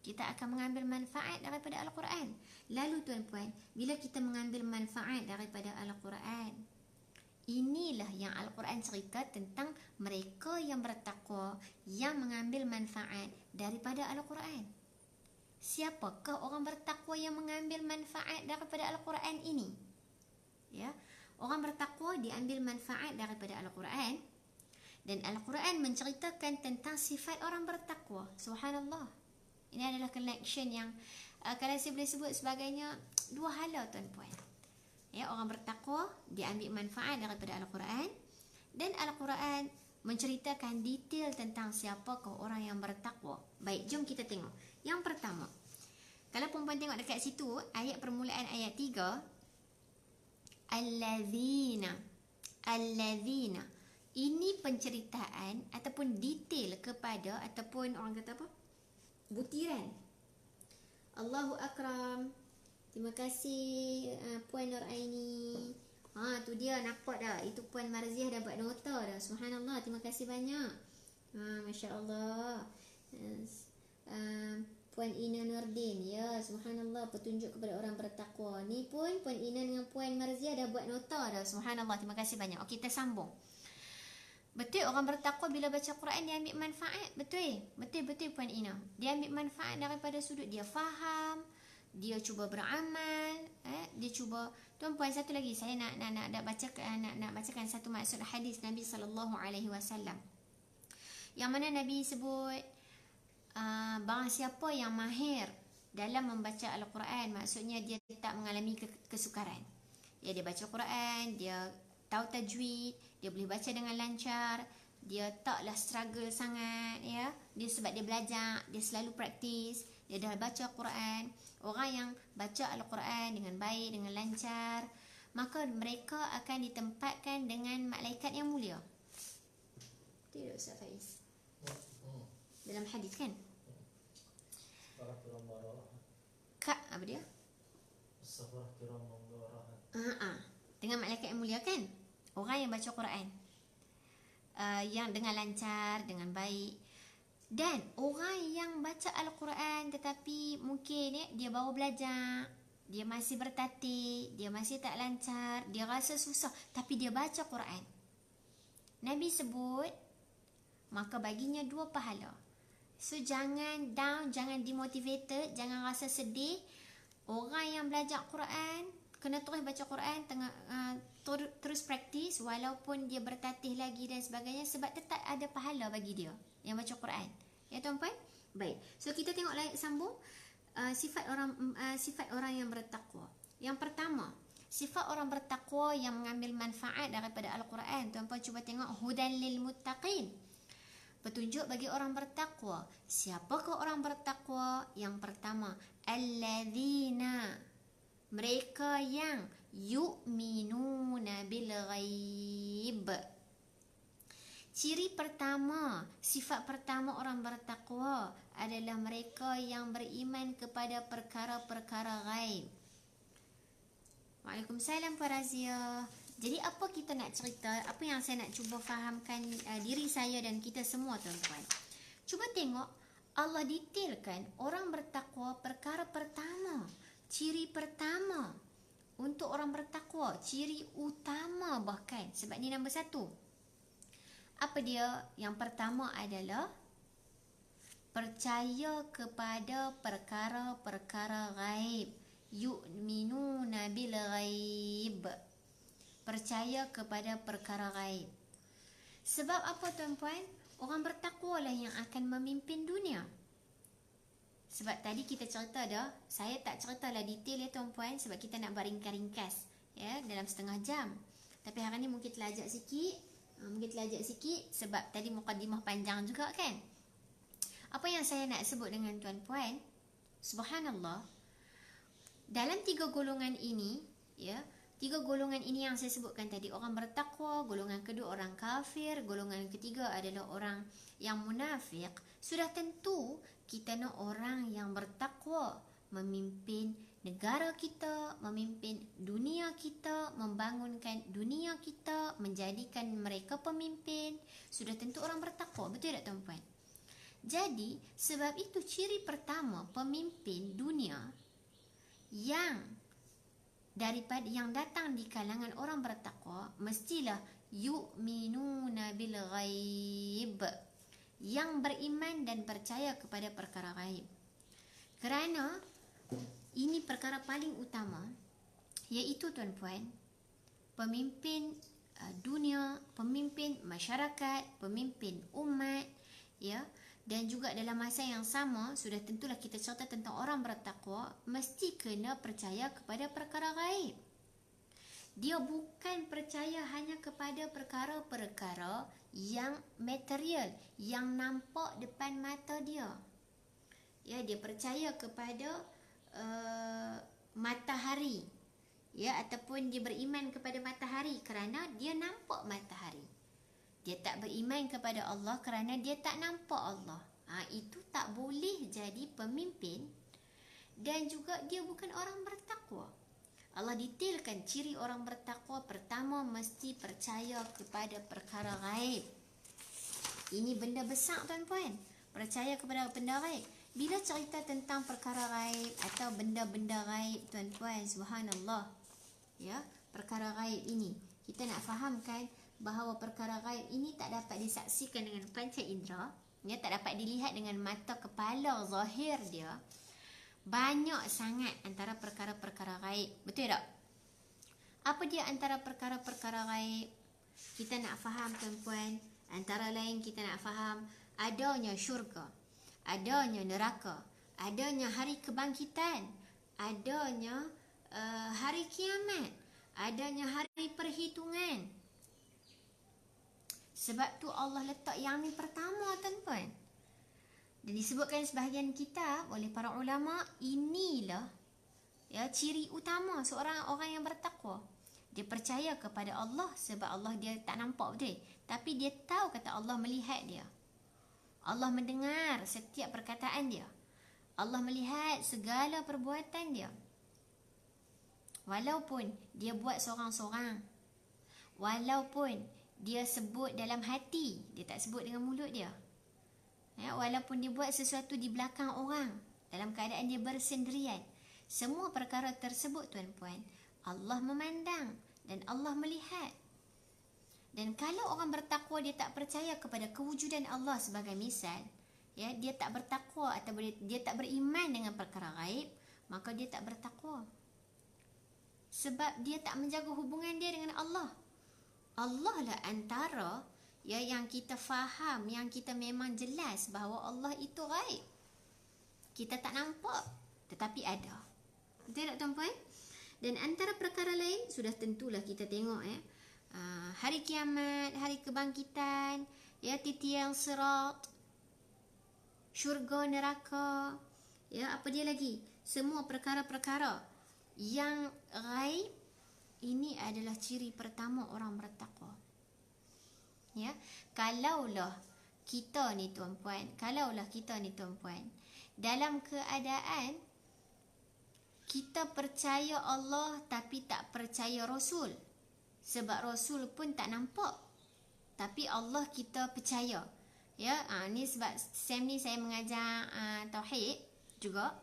kita akan mengambil manfaat daripada Al-Quran. Lalu tuan-puan, bila kita mengambil manfaat daripada Al-Quran, inilah yang Al-Quran cerita tentang mereka yang bertakwa, yang mengambil manfaat daripada Al-Quran. Siapakah orang bertakwa yang mengambil manfaat daripada Al-Quran ini? Ya, orang bertakwa diambil manfaat daripada Al-Quran, dan Al-Quran menceritakan tentang sifat orang bertakwa. Subhanallah. Ini adalah connection yang kalau saya boleh sebut sebagainya dua hala tuan-puan. Ya, orang bertakwa diambil manfaat daripada Al-Quran, dan Al-Quran menceritakan detail tentang siapakah orang yang bertakwa. Baik, jom kita tengok. Yang pertama, kalau perempuan tengok dekat situ, ayat permulaan ayat 3, Allazina. Allazina. Ini penceritaan ataupun detail kepada, ataupun orang kata apa? Butiran. Allahu Akram. Terima kasih Puan Nur Aini. Tu dia, nampak dah. Itu Puan Marziah dah buat nota dah. Subhanallah, terima kasih banyak. Masya Allah. Puan Ina Nurdin. Ya, subhanallah, petunjuk kepada orang bertakwa. Ni pun Puan Ina dengan Puan Marziah dah buat nota dah. Subhanallah, terima kasih banyak. Okey, kita sambung. Betul orang bertakwa bila baca Quran dia ambil manfaat. Betul Puan Ina. Dia ambil manfaat daripada sudut dia faham, dia cuba beramal, dia cuba. Tuan-puan, satu lagi saya nak bacakan satu maksud hadis Nabi sallallahu alaihi wasallam. Yang mana Nabi sebut barang siapa yang mahir dalam membaca Al-Quran, maksudnya dia tak mengalami kesukaran. Ya, dia baca Quran, dia tahu tajwid, dia boleh baca dengan lancar, dia taklah struggle sangat, ya. Dia sebab dia belajar, dia selalu praktis, dia dah baca Quran. Orang yang baca Al-Quran dengan baik, dengan lancar, maka mereka akan ditempatkan dengan malaikat yang mulia. Tidak Ustaz Faiz. Dalam hadis kan? Apa dia? Dengan malaikat yang mulia kan? Orang yang baca Quran yang dengan lancar, dengan baik. Dan orang yang baca Al-Quran tetapi mungkin dia baru belajar, dia masih bertatih, dia masih tak lancar, dia rasa susah, tapi dia baca Quran, Nabi sebut maka baginya 2 pahala. So jangan down, jangan demotivated, jangan rasa sedih. Orang yang belajar Quran kena terus baca Quran, terus praktis walaupun dia bertatih lagi dan sebagainya, sebab tetap ada pahala bagi dia yang baca Quran. Ya tuan-puan? Baik. So kita tengok lagi sambung sifat orang yang bertakwa. Yang pertama, sifat orang bertakwa yang mengambil manfaat daripada Al-Quran. Tuan-puan cuba tengok, hudan lil muttaqin. Petunjuk bagi orang bertakwa. Siapakah orang bertakwa? Yang pertama, alladzina, mereka yang yu'minuna bil ghaib. Ciri pertama, sifat pertama orang bertakwa adalah mereka yang beriman kepada perkara-perkara ghaib. Waalaikumsalam Puan Razia. Jadi apa kita nak cerita, apa yang saya nak cuba fahamkan diri saya dan kita semua tuan-tuan. Cuba tengok, Allah detailkan orang bertakwa perkara pertama. Ciri pertama untuk orang bertakwa, ciri utama bahkan, sebab ni nombor 1. Apa dia? Yang pertama adalah percaya kepada perkara-perkara ghaib. Yu'minuna bil ghaib. Percaya kepada perkara ghaib. Sebab apa tuan-puan? Orang bertakwa lah yang akan memimpin dunia. Sebab tadi kita cerita dah, saya tak ceritalah detail ya tuan-puan, sebab kita nak buat ringkas-ringkas ya, dalam setengah jam. Tapi hari ni mungkin terlajak sikit, sebab tadi mukadimah panjang juga kan. Apa yang saya nak sebut dengan tuan-puan, subhanallah, dalam 3 golongan ini, ya, 3 golongan ini yang saya sebutkan tadi, orang bertakwa, golongan kedua orang kafir, golongan ketiga adalah orang yang munafik. Sudah tentu kita nak orang yang bertakwa memimpin negara kita, memimpin dunia kita, membangunkan dunia kita, menjadikan mereka pemimpin. Sudah tentu orang bertakwa, betul tak tuan-puan? Jadi sebab itu ciri pertama pemimpin dunia yang datang di kalangan orang bertakwa mestilah yu'minuna bil ghaib, yang beriman dan percaya kepada perkara gaib. Kerana ini perkara paling utama, iaitu tuan-puan, pemimpin dunia, pemimpin masyarakat, pemimpin umat, ya, dan juga dalam masa yang sama sudah tentulah kita cerita tentang orang bertakwa mesti kena percaya kepada perkara gaib. Dia bukan percaya hanya kepada perkara-perkara yang material, yang nampak depan mata dia. Ya, dia percaya kepada matahari, ya, ataupun dia beriman kepada matahari kerana dia nampak matahari. Dia tak beriman kepada Allah kerana dia tak nampak Allah. Itu tak boleh jadi pemimpin, dan juga dia bukan orang bertakwa. Allah detailkan ciri orang bertakwa. Pertama, mesti percaya kepada perkara gaib. Ini benda besar tuan-puan, percaya kepada benda gaib. Bila cerita tentang perkara gaib atau benda-benda gaib tuan-puan, subhanallah, ya, perkara gaib ini kita nak fahamkan bahawa perkara gaib ini tak dapat disaksikan dengan panca indera, ya, tak dapat dilihat dengan mata kepala zahir dia. Banyak sangat antara perkara-perkara gaib. Betul tak? Apa dia antara perkara-perkara gaib? Kita nak faham tuan-puan, antara lain kita nak faham adanya syurga, adanya neraka, adanya hari kebangkitan, adanya hari kiamat, adanya hari perhitungan. Sebab tu Allah letak yang ni pertama tuan-puan. Dan disebutkan sebahagian kitab oleh para ulama, inilah, ya, ciri utama seorang orang yang bertakwa. Dia percaya kepada Allah sebab Allah dia tak nampak betul, tapi dia tahu kata Allah melihat dia. Allah mendengar setiap perkataan dia. Allah melihat segala perbuatan dia. Walaupun dia buat seorang-seorang, walaupun dia sebut dalam hati, dia tak sebut dengan mulut dia, ya, walaupun dia buat sesuatu di belakang orang dalam keadaan dia bersendirian, semua perkara tersebut tuan-puan, Allah memandang dan Allah melihat. Dan kalau orang bertakwa dia tak percaya kepada kewujudan Allah sebagai misal, ya, dia tak bertakwa atau dia tak beriman dengan perkara gaib, maka dia tak bertakwa. Sebab dia tak menjaga hubungan dia dengan Allah. Allah lah antara, ya, yang kita faham, yang kita memang jelas bahawa Allah itu gaib. Kita tak nampak, tetapi ada. Betul tak tuan-puan? Dan antara perkara lain, sudah tentulah kita tengok, hari kiamat, hari kebangkitan, ya, titian sirat, syurga, neraka, ya, apa dia lagi? Semua perkara-perkara yang gaib, ini adalah ciri pertama orang bertakwa. Ya, kalaulah kita ni tuan-puan, dalam keadaan kita percaya Allah tapi tak percaya Rasul, sebab Rasul pun tak nampak, tapi Allah kita percaya. Ya, ni sebab Sam ni saya mengajar tauhid juga.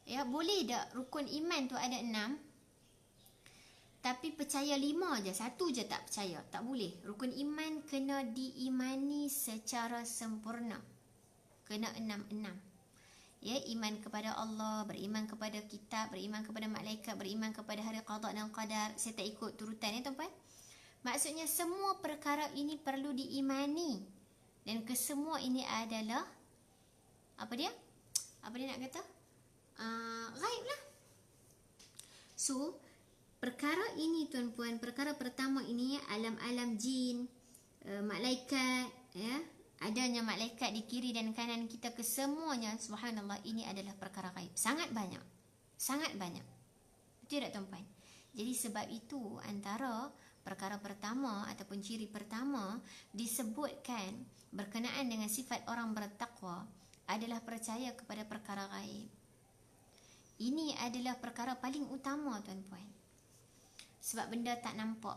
Ya, boleh tak rukun iman tu ada 6, tapi percaya 5 je, 1 je tak percaya? Tak boleh. Rukun iman kena diimani secara sempurna. Kena 6. Ya, iman kepada Allah, beriman kepada kitab, beriman kepada malaikat, beriman kepada hari qada dan qadar. Saya tak ikut turutan, ya tuan-puan. Maksudnya semua perkara ini perlu diimani. Dan kesemua ini adalah, apa dia nak kata? Gaib lah. So, perkara ini tuan-puan, perkara pertama ini, alam-alam jin, malaikat, ya, adanya malaikat di kiri dan kanan kita, kesemuanya, subhanallah, ini adalah perkara gaib. Sangat banyak. Betul tak tuan-puan? Jadi sebab itu antara perkara pertama ataupun ciri pertama disebutkan berkenaan dengan sifat orang bertakwa adalah percaya kepada perkara gaib. Ini adalah perkara paling utama tuan-puan. Sebab benda tak nampak.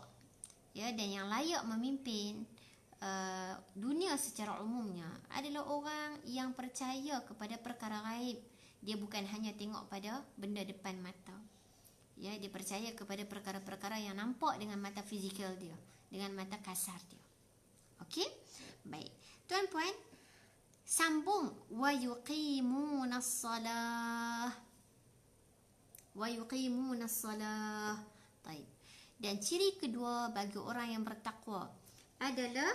Ya, dan yang layak memimpin dunia secara umumnya adalah orang yang percaya kepada perkara gaib. Dia bukan hanya tengok pada benda depan mata. Ya, dia percaya kepada perkara-perkara yang nampak dengan mata fizikal dia, dengan mata kasar dia. Okey? Baik. Tuan-puan, sambung wa yuqimunas salah. Wa yuqimunas salah. Baik. Dan ciri kedua bagi orang yang bertakwa adalah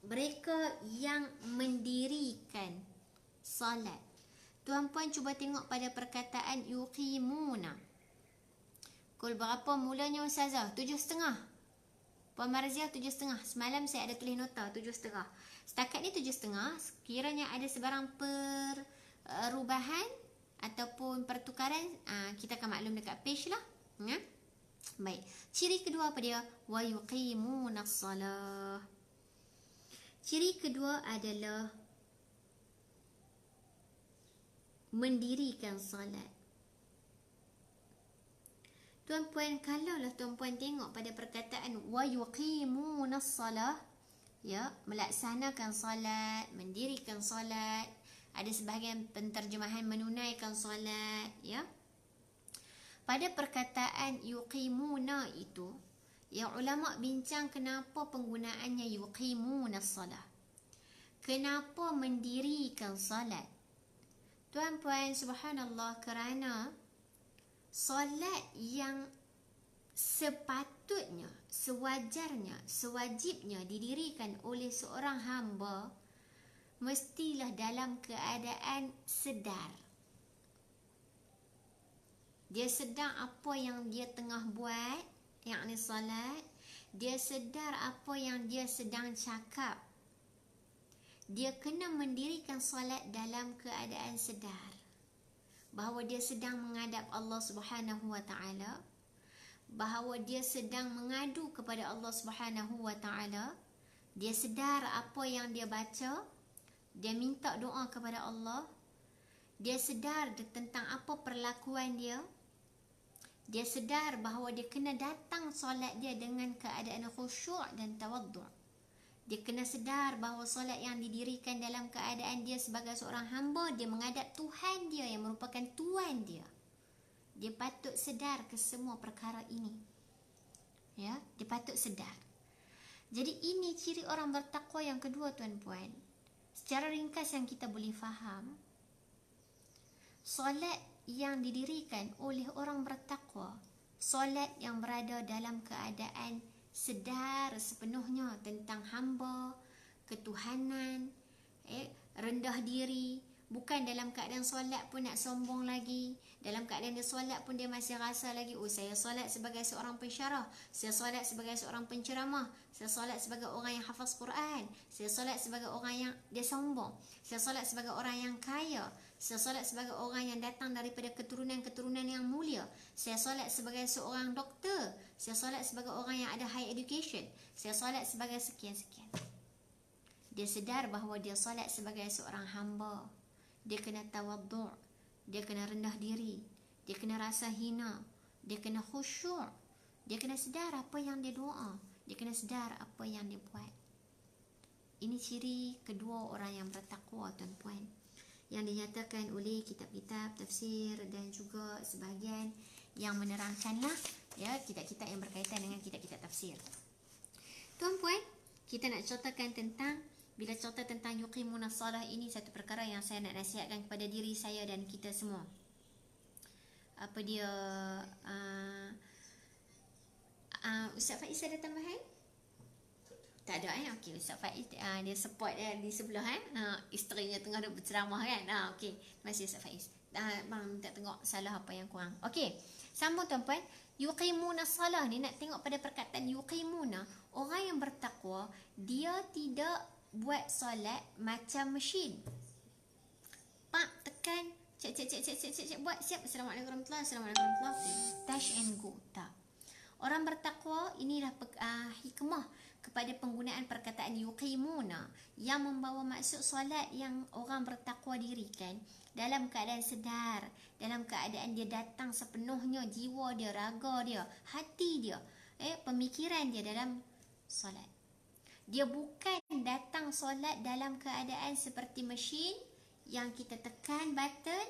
mereka yang mendirikan salat. Tuan-puan cuba tengok pada perkataan yuqimuna. Pukul berapa mulanya Ustazah? 7.30. Puan Marziah 7.30. Semalam saya ada tulis nota 7.30. Setakat ni 7.30. Sekiranya ada sebarang perubahan ataupun pertukaran, kita akan maklum dekat page lah. Ya? Baik. Ciri kedua apa dia? Wa yuqimunas salah. Ciri kedua adalah mendirikan salat. Tuan-puan, kalaulah tuan-puan tengok pada perkataan wa yuqimunas salah, ya, melaksanakan salat, mendirikan salat, ada sebahagian penterjemahan menunaikan salat, ya. Pada perkataan yuqimuna itu, yang ulama bincang kenapa penggunaannya yuqimunas salah. Kenapa mendirikan salat? Tuan-puan, subhanallah, kerana solat yang sepatutnya, sewajarnya, sewajibnya didirikan oleh seorang hamba mestilah dalam keadaan sedar. Dia sedar apa yang dia tengah buat, yakni solat. Dia sedar apa yang dia sedang cakap. Dia kena mendirikan solat dalam keadaan sedar bahawa dia sedang menghadap Allah Subhanahu wa taala, bahawa dia sedang mengadu kepada Allah Subhanahu wa taala. Dia sedar apa yang dia baca, dia minta doa kepada Allah. Dia sedar tentang apa perlakuan dia. Dia sedar bahawa dia kena datang solat dia dengan keadaan khusyuk dan tawaddu'. Dia kena sedar bahawa solat yang didirikan dalam keadaan dia sebagai seorang hamba, dia menghadap Tuhan dia yang merupakan Tuan dia. Dia patut sedar ke semua perkara ini. Ya, dia patut sedar. Jadi ini ciri orang bertakwa yang kedua, tuan-puan. Secara ringkas yang kita boleh faham, solat yang didirikan oleh orang bertakwa, solat yang berada dalam keadaan sedar sepenuhnya tentang hamba, ketuhanan, rendah diri, bukan dalam keadaan solat pun nak sombong lagi. Dalam keadaan dia solat pun dia masih rasa lagi, oh saya solat sebagai seorang pensyarah, saya solat sebagai seorang penceramah, saya solat sebagai orang yang hafaz Quran, saya solat sebagai orang yang dia sombong, saya solat sebagai orang yang kaya, saya solat sebagai orang yang datang daripada keturunan-keturunan yang mulia, saya solat sebagai seorang doktor, saya solat sebagai orang yang ada high education, saya solat sebagai sekian-sekian. Dia sedar bahawa dia solat sebagai seorang hamba. Dia kena tawaddu', dia kena rendah diri, dia kena rasa hina, dia kena khusyuk, dia kena sedar apa yang dia doa, dia kena sedar apa yang dia buat. Ini ciri kedua orang yang bertakwa, tuan-puan, yang dinyatakan oleh kitab-kitab tafsir dan juga sebahagian yang menerangkanlah, ya, kitab-kitab yang berkaitan dengan kitab-kitab tafsir. Tuan-puan, kita nak contohkan tentang, bila cerita tentang yuqimunas salah ini, satu perkara yang saya nak nasihatkan kepada diri saya dan kita semua. Apa dia, Ustaz Faiz ada tambahan? Tak ada, okey. Ustaz Faiz dia support di sebelah, isterinya tengah duk berceramah kan. Okey, terima kasih Ustaz Faiz. Bang minta tengok salah apa yang kurang. Okey, sambung tuan-puan. Yuqimunas salah ni, nak tengok pada perkataan yuqimuna. Orang yang bertakwa, dia tidak buat solat macam mesin. Pak, tekan, cek, buat, siap. Assalamualaikum warahmatullahi wabarakatuh. Touch and go. Tak. Orang bertakwa, inilah hikmah kepada penggunaan perkataan yuqimuna, yang membawa maksud solat yang orang bertakwa dirikan dalam keadaan sedar, dalam keadaan dia datang sepenuhnya jiwa dia, raga dia, hati dia, pemikiran dia dalam solat. Dia bukan datang solat dalam keadaan seperti mesin yang kita tekan button,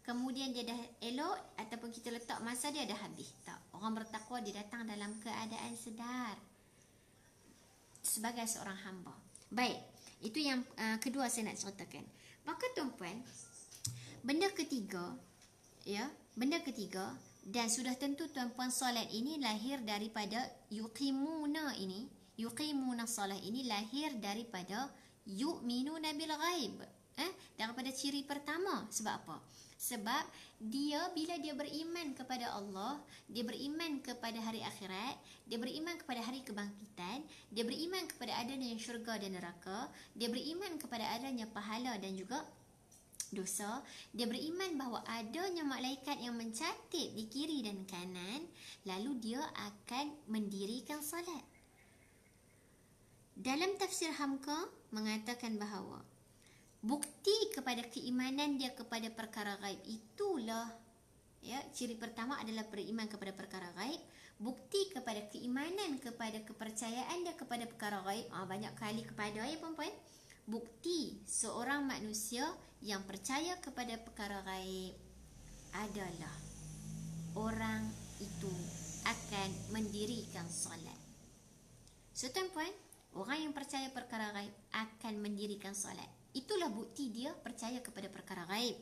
kemudian dia dah elok, ataupun kita letak masa dia dah habis. Tak. Orang bertakwa dia datang dalam keadaan sedar sebagai seorang hamba. Baik, itu yang kedua saya nak ceritakan. Maka tuan-puan, benda ketiga, dan sudah tentu tuan-puan, solat ini lahir daripada yuqimuna solat ini lahir daripada yu'minuna bil ghaib. Daripada ciri pertama. Sebab apa? Sebab bila dia beriman kepada Allah, dia beriman kepada hari akhirat, dia beriman kepada hari kebangkitan, dia beriman kepada adanya syurga dan neraka, dia beriman kepada adanya pahala dan juga dosa, dia beriman bahawa adanya malaikat yang mencatat di kiri dan kanan, lalu dia akan mendirikan solat. Dalam tafsir Hamka mengatakan bahawa bukti kepada keimanan dia kepada perkara gaib itulah, ciri pertama adalah beriman kepada perkara gaib. Bukti kepada keimanan kepada kepercayaan dia kepada perkara gaib, banyak kali kepada, puan-puan, bukti seorang manusia yang percaya kepada perkara gaib adalah orang itu akan mendirikan solat. So tuan-puan, orang yang percaya perkara gaib akan mendirikan solat. Itulah bukti dia percaya kepada perkara gaib.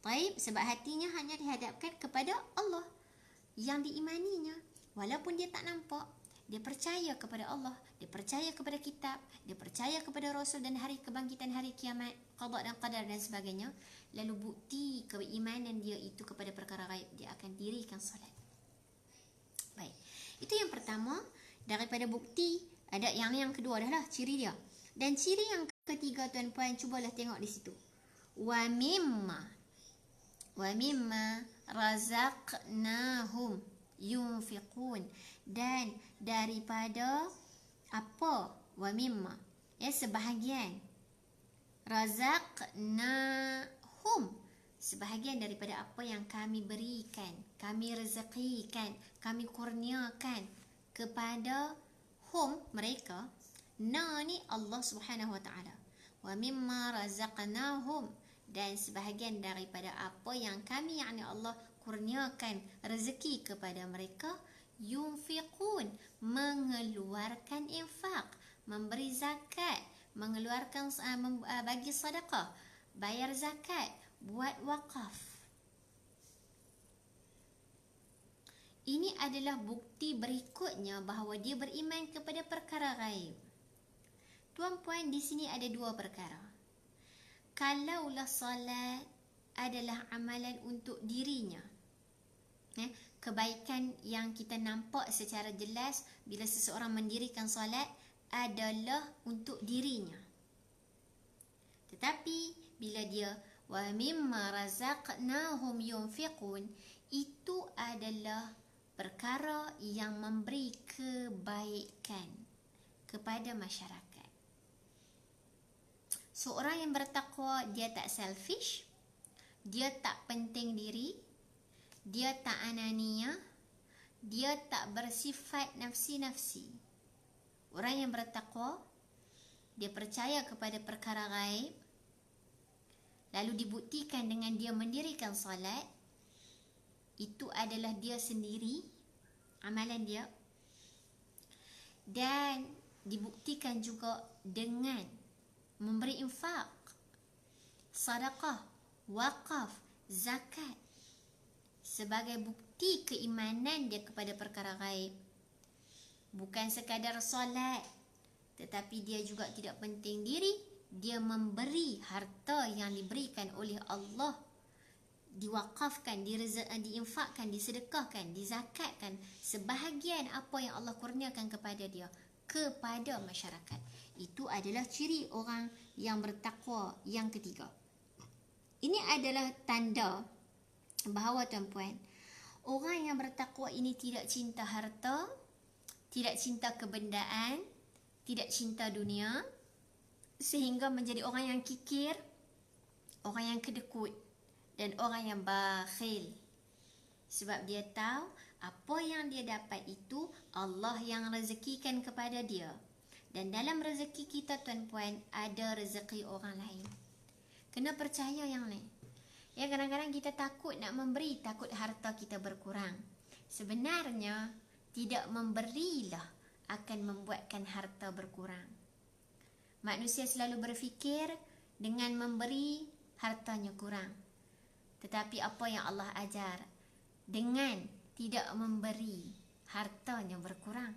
Baik, sebab hatinya hanya dihadapkan kepada Allah yang diimaninya. Walaupun dia tak nampak, dia percaya kepada Allah, dia percaya kepada kitab, dia percaya kepada Rasul dan hari kebangkitan, hari kiamat, qada dan qadar dan sebagainya. Lalu bukti keimanan dia itu kepada perkara gaib, dia akan dirikan solat. Baik, itu yang pertama. Daripada bukti, ada yang kedua dah lah ciri dia. Dan ciri yang ketiga, tuan-puan, cubalah tengok di situ. Wa mimma razaqnahum yunfiqun. Dan daripada apa? Wa mimma, sebahagian. Razaqnahum, sebahagian daripada apa yang kami berikan, kami rezekikan, kami kurniakan kepada hum, mereka. Na ni Allah Subhanahu wa ta'ala. Wa mimma razaqnahum, dan sebahagian daripada apa yang kami, yakni Allah, kurniakan rezeki kepada mereka, yunfiqun, mengeluarkan infak, memberi zakat, mengeluarkan bagi sedekah, bayar zakat, buat wakaf. Ini adalah bukti berikutnya bahawa dia beriman kepada perkara gaib. Tuan-puan, di sini ada dua perkara. Kalaulah solat adalah amalan untuk dirinya, kebaikan yang kita nampak secara jelas bila seseorang mendirikan solat adalah untuk dirinya. Tetapi bila dia wa mimma razaqnahum yunfiqun, itu adalah perkara yang memberi kebaikan kepada masyarakat. Seorang yang bertakwa, dia tak selfish, dia tak penting diri, dia tak anania, dia tak bersifat nafsi-nafsi. Orang yang bertakwa, dia percaya kepada perkara gaib, lalu dibuktikan dengan dia mendirikan solat. Itu adalah dia sendiri, amalan dia, dan dibuktikan juga dengan memberi infak, sedekah, wakaf, zakat sebagai bukti keimanan dia kepada perkara gaib. Bukan sekadar solat, tetapi dia juga tidak penting diri, dia memberi harta yang diberikan oleh Allah, diwakafkan, diinfakkan, disedekahkan, dizakatkan, sebahagian apa yang Allah kurniakan kepada dia, kepada masyarakat. Itu adalah ciri orang yang bertakwa yang ketiga. Ini adalah tanda bahawa, tuan-puan, orang yang bertakwa ini tidak cinta harta, tidak cinta kebendaan, tidak cinta dunia, sehingga menjadi orang yang kikir, orang yang kedekut, dan orang yang bakhil. Sebab dia tahu apa yang dia dapat itu Allah yang rezekikan kepada dia. Dan dalam rezeki kita tuan-puan, ada rezeki orang lain. Kena percaya yang lain. Ya, kadang-kadang kita takut nak memberi, takut harta kita berkurang. Sebenarnya tidak memberilah akan membuatkan harta berkurang. Manusia selalu berfikir dengan memberi hartanya kurang. Tetapi apa yang Allah ajar, dengan tidak memberi hartanya berkurang.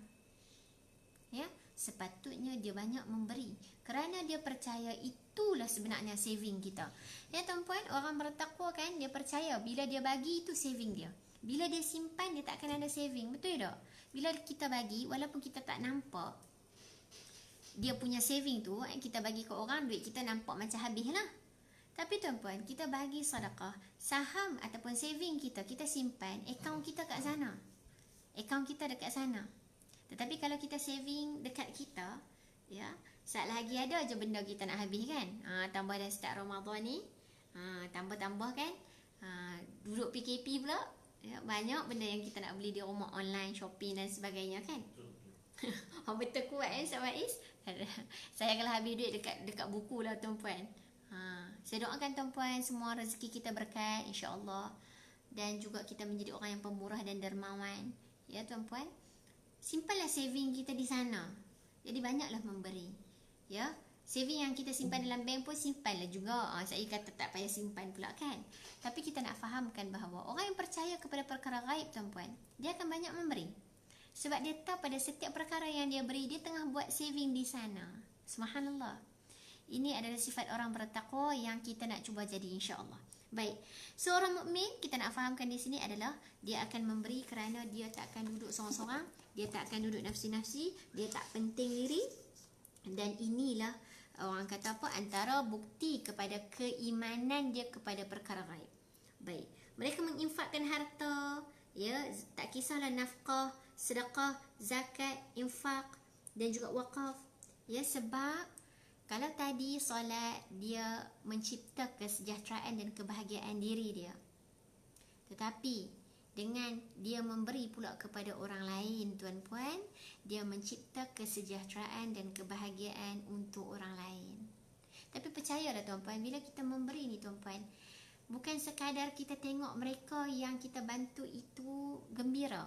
Ya, sepatutnya dia banyak memberi kerana dia percaya itulah sebenarnya saving kita. Ya tuan-puan, orang bertakwa kan, dia percaya bila dia bagi itu saving dia. Bila dia simpan, dia tak akan ada saving. Betul tak? Bila kita bagi, walaupun kita tak nampak dia punya saving tu, kita bagi ke orang, duit kita nampak macam habis lah. Tapi tuan-puan, kita bagi sedekah, saham ataupun saving kita, kita simpan, akaun kita kat sana. Akaun kita dekat sana. Tetapi kalau kita saving dekat kita, ya, saat lagi ada je benda kita nak habis kan. Tambah dah start Ramadan ni, tambah-tambah kan. Duduk PKP pula, ya, banyak benda yang kita nak beli di rumah, online, shopping dan sebagainya kan. Betul kuat Sahabat Is. Saya kalau habis duit dekat buku lah tuan-puan. Saya doakan tuan-puan semua rezeki kita berkat insya-Allah, dan juga kita menjadi orang yang pemurah dan dermawan. Ya tuan-puan, simpanlah saving kita di sana. Jadi banyaklah memberi. Ya, saving yang kita simpan dalam bank pun simpanlah juga. Saya kata tak payah simpan pula kan. Tapi kita nak fahamkan bahawa orang yang percaya kepada perkara gaib tuan-puan, dia akan banyak memberi. Sebab dia tahu pada setiap perkara yang dia beri, dia tengah buat saving di sana. Subhanallah. Ini adalah sifat orang bertakwa yang kita nak cuba jadi insya-Allah. Baik. Seorang mukmin kita nak fahamkan di sini adalah dia akan memberi kerana dia tak akan duduk sorang-sorang, dia tak akan duduk nafsi-nafsi, dia tak penting diri. Dan inilah orang kata apa, antara bukti kepada keimanan dia kepada perkara gaib. Baik. Mereka menginfakkan harta, ya, tak kisahlah nafkah, sedekah, zakat, infak dan juga wakaf. Ya, sebab kalau tadi solat dia mencipta kesejahteraan dan kebahagiaan diri dia, tetapi dengan dia memberi pula kepada orang lain tuan-puan, dia mencipta kesejahteraan dan kebahagiaan untuk orang lain. Tapi percayalah tuan-puan, bila kita memberi ni tuan-puan, bukan sekadar kita tengok mereka yang kita bantu itu gembira,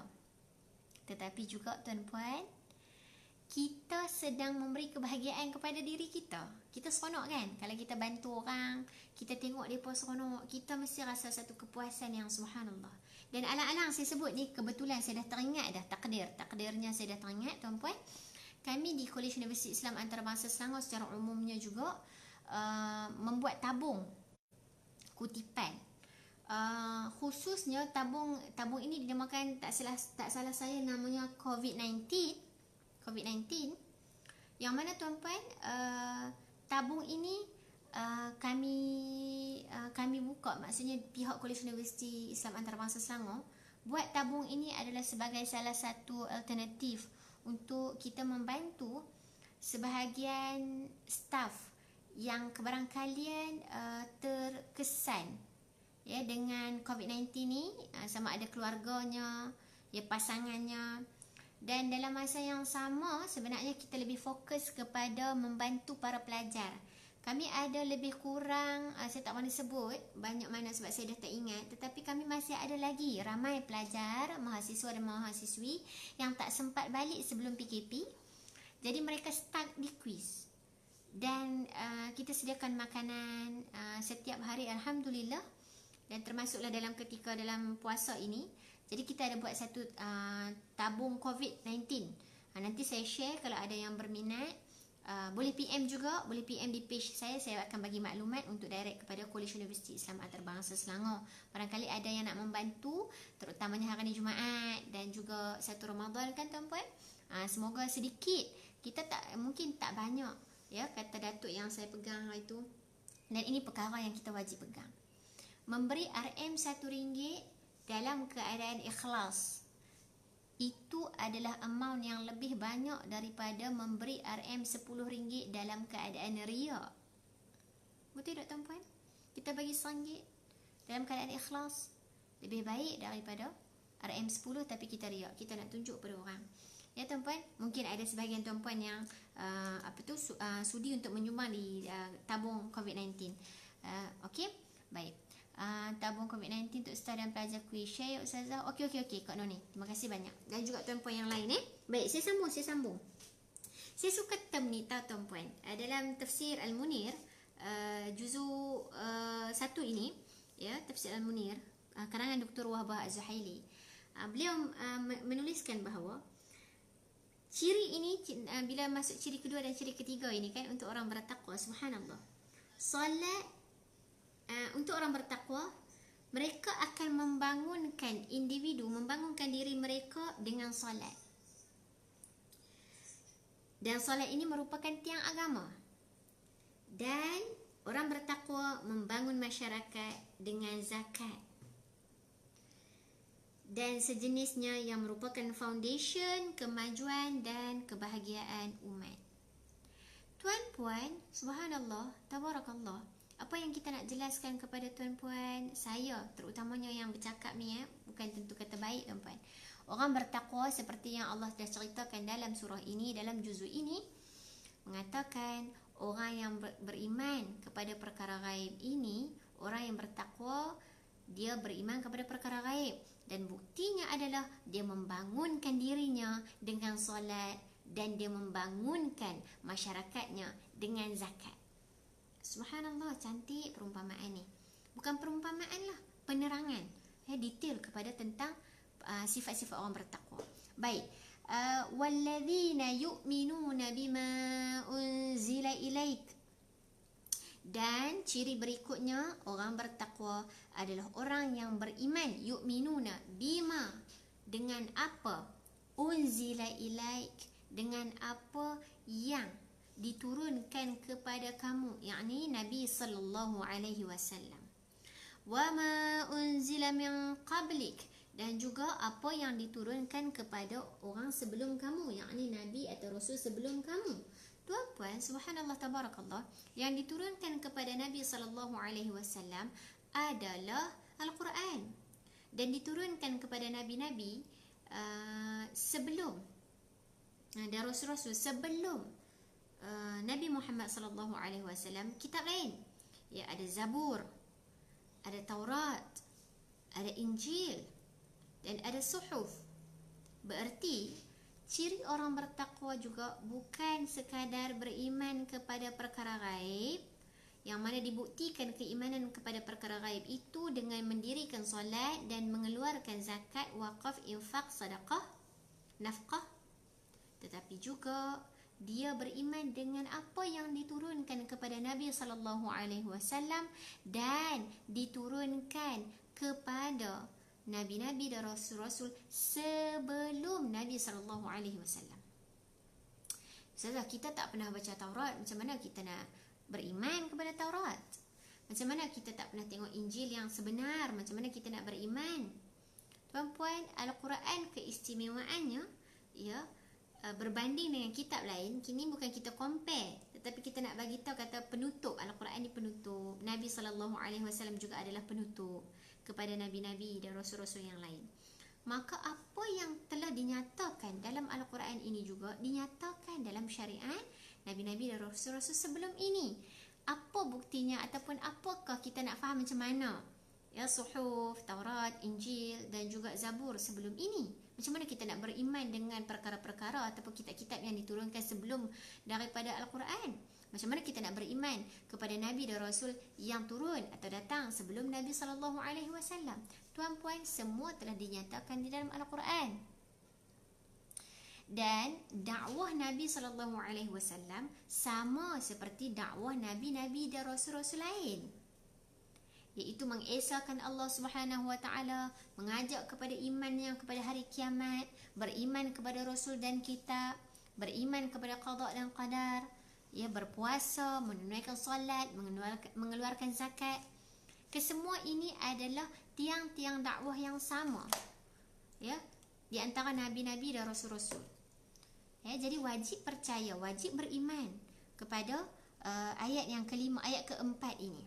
tetapi juga tuan-puan, kita sedang memberi kebahagiaan kepada diri kita. Kita seronok kan? Kalau kita bantu orang, kita tengok mereka seronok, kita mesti rasa satu kepuasan yang subhanallah. Dan alang-alang saya sebut ni, kebetulan saya dah teringat dah takdirnya saya dah teringat tuan-puan. Kami di College Universiti Islam Antarabangsa Selangor secara umumnya juga membuat tabung kutipan. Khususnya tabung ini dinamakan, tak salah saya namanya COVID-19, yang mana tuan-puan, tabung ini kami buka, maksudnya pihak College Universiti Islam Antarabangsa Selangor buat tabung ini adalah sebagai salah satu alternatif untuk kita membantu sebahagian staf yang kebarangkalian terkesan ya dengan COVID-19 ni, sama ada keluarganya, ya pasangannya. Dan dalam masa yang sama sebenarnya kita lebih fokus kepada membantu para pelajar. Kami ada lebih kurang, saya tak mahu sebut banyak mana sebab saya dah tak ingat, tetapi kami masih ada lagi ramai pelajar, mahasiswa dan mahasiswi yang tak sempat balik sebelum PKP. Jadi mereka stuck di quiz. Dan kita sediakan makanan setiap hari alhamdulillah, dan termasuklah dalam puasa ini. Jadi kita ada buat satu tabung COVID-19. Nanti saya share kalau ada yang berminat. Boleh PM juga, boleh PM di page saya akan bagi maklumat untuk direct kepada College Universiti Islam Antarabangsa Selangor. Barangkali ada yang nak membantu, terutamanya hari ni Jumaat dan juga 1 Ramadan kan tuan-puan. Semoga sedikit, kita mungkin tak banyak ya, kata Datuk yang saya pegang itu. Dan ini perkara yang kita wajib pegang. Memberi RM RM1 dalam keadaan ikhlas, itu adalah amount yang lebih banyak daripada memberi RM RM10 dalam keadaan riak. Betul tak tuan-puan? Kita bagi RM1 dalam keadaan ikhlas lebih baik daripada RM10 tapi kita riak, kita nak tunjuk pada orang. Ya tuan-puan, mungkin ada sebahagian tuan-puan yang sudi untuk menyumbang di tabung COVID-19. Okey, baik. Tabung COVID-19 untuk ustaz dan pelajar kuis. Share ustazah. Okey Kak Noni. Terima kasih banyak. Dan juga tuan-puan yang lain Baik, saya sambung. Saya suka term ni tahu tuan-puan. Dalam tafsir Al-Munir juzuk 1 ini, ya, tafsir Al-Munir karangan Dr. Wahbah Az-Zuhaili. Beliau menuliskan bahawa ciri ini, bila masuk ciri kedua dan ciri ketiga ini kan, untuk orang bertakwa, subhanallah. Solat untuk orang bertakwa, mereka akan membangunkan individu, membangunkan diri mereka dengan solat. Dan solat ini merupakan tiang agama. Dan orang bertakwa membangun masyarakat dengan zakat dan sejenisnya yang merupakan foundation kemajuan dan kebahagiaan umat. Tuan-puan, subhanallah, tabarakallah. Apa yang kita nak jelaskan kepada tuan-puan, saya terutamanya yang bercakap ni, bukan tentu kata baik tuan-puan. Orang bertakwa seperti yang Allah dah ceritakan dalam surah ini, dalam juzuk ini, mengatakan orang yang beriman kepada perkara gaib ini, orang yang bertakwa, dia beriman kepada perkara gaib. Dan buktinya adalah dia membangunkan dirinya dengan solat dan dia membangunkan masyarakatnya dengan zakat. Subhanallah, cantik perumpamaan ni. Bukan perumpamaan lah, penerangan, detail kepada tentang sifat-sifat orang bertakwa. Baik. Walladzina yu'minuna bima unzila ilaik. Dan ciri berikutnya, orang bertakwa adalah orang yang beriman, yu'minuna bima, dengan apa, unzila ilaik, dengan apa yang diturunkan kepada kamu, yakni Nabi sallallahu alaihi wasallam. Wa ma unzila min qablik, dan juga apa yang diturunkan kepada orang sebelum kamu, yakni Nabi atau Rasul sebelum kamu. Tuan-puan, subhanallah tabarakallah, yang diturunkan kepada Nabi sallallahu alaihi wasallam adalah Al-Quran, dan diturunkan kepada nabi-nabi sebelum dan rasul-rasul sebelum Nabi Muhammad sallallahu alaihi wasallam kitab lain. Ya, ada Zabur, ada Taurat, ada Injil, dan ada Suhuf. Berarti ciri orang bertakwa juga bukan sekadar beriman kepada perkara gaib, yang mana dibuktikan keimanan kepada perkara gaib itu dengan mendirikan solat dan mengeluarkan zakat, wakaf, infak, sedekah, nafkah. Tetapi juga dia beriman dengan apa yang diturunkan kepada Nabi sallallahu alaihi wasallam dan diturunkan kepada nabi-nabi dan rasul-rasul sebelum Nabi sallallahu alaihi wasallam. Ustazah, kita tak pernah baca Taurat, macam mana kita nak beriman kepada Taurat? Macam mana kita tak pernah tengok Injil yang sebenar, macam mana kita nak beriman? Tuan-puan, Al-Quran keistimewaannya, ya, berbanding dengan kitab lain, kini bukan kita compare, tetapi kita nak bagi tahu kata penutup. Al-Quran ni penutup. Nabi sallallahu alaihi wasallam juga adalah penutup kepada nabi-nabi dan rasul-rasul yang lain. Maka apa yang telah dinyatakan dalam Al-Quran ini juga dinyatakan dalam syariat nabi-nabi dan rasul-rasul sebelum ini. Apa buktinya ataupun apakah kita nak faham macam mana? Ya, Suhuf, Taurat, Injil dan juga Zabur sebelum ini. Macam mana kita nak beriman dengan perkara-perkara ataupun kitab-kitab yang diturunkan sebelum daripada Al-Quran? Macam mana kita nak beriman kepada Nabi dan Rasul yang turun atau datang sebelum Nabi sallallahu alaihi wasallam? Tuan-puan, semua telah dinyatakan di dalam Al-Quran. Dan dakwah Nabi sallallahu alaihi wasallam sama seperti dakwah nabi-nabi dan rasul-rasul lain, iaitu mengesahkan Allah Subhanahu wa taala, mengajak kepada iman yang kepada hari kiamat, beriman kepada rasul dan kitab, beriman kepada qada dan qadar, ya, berpuasa, menunaikan solat, mengeluarkan zakat. Kesemua ini adalah tiang-tiang dakwah yang sama, ya, di antara nabi-nabi dan rasul-rasul. Ya, jadi wajib percaya, wajib beriman kepada ayat yang kelima, ayat keempat ini.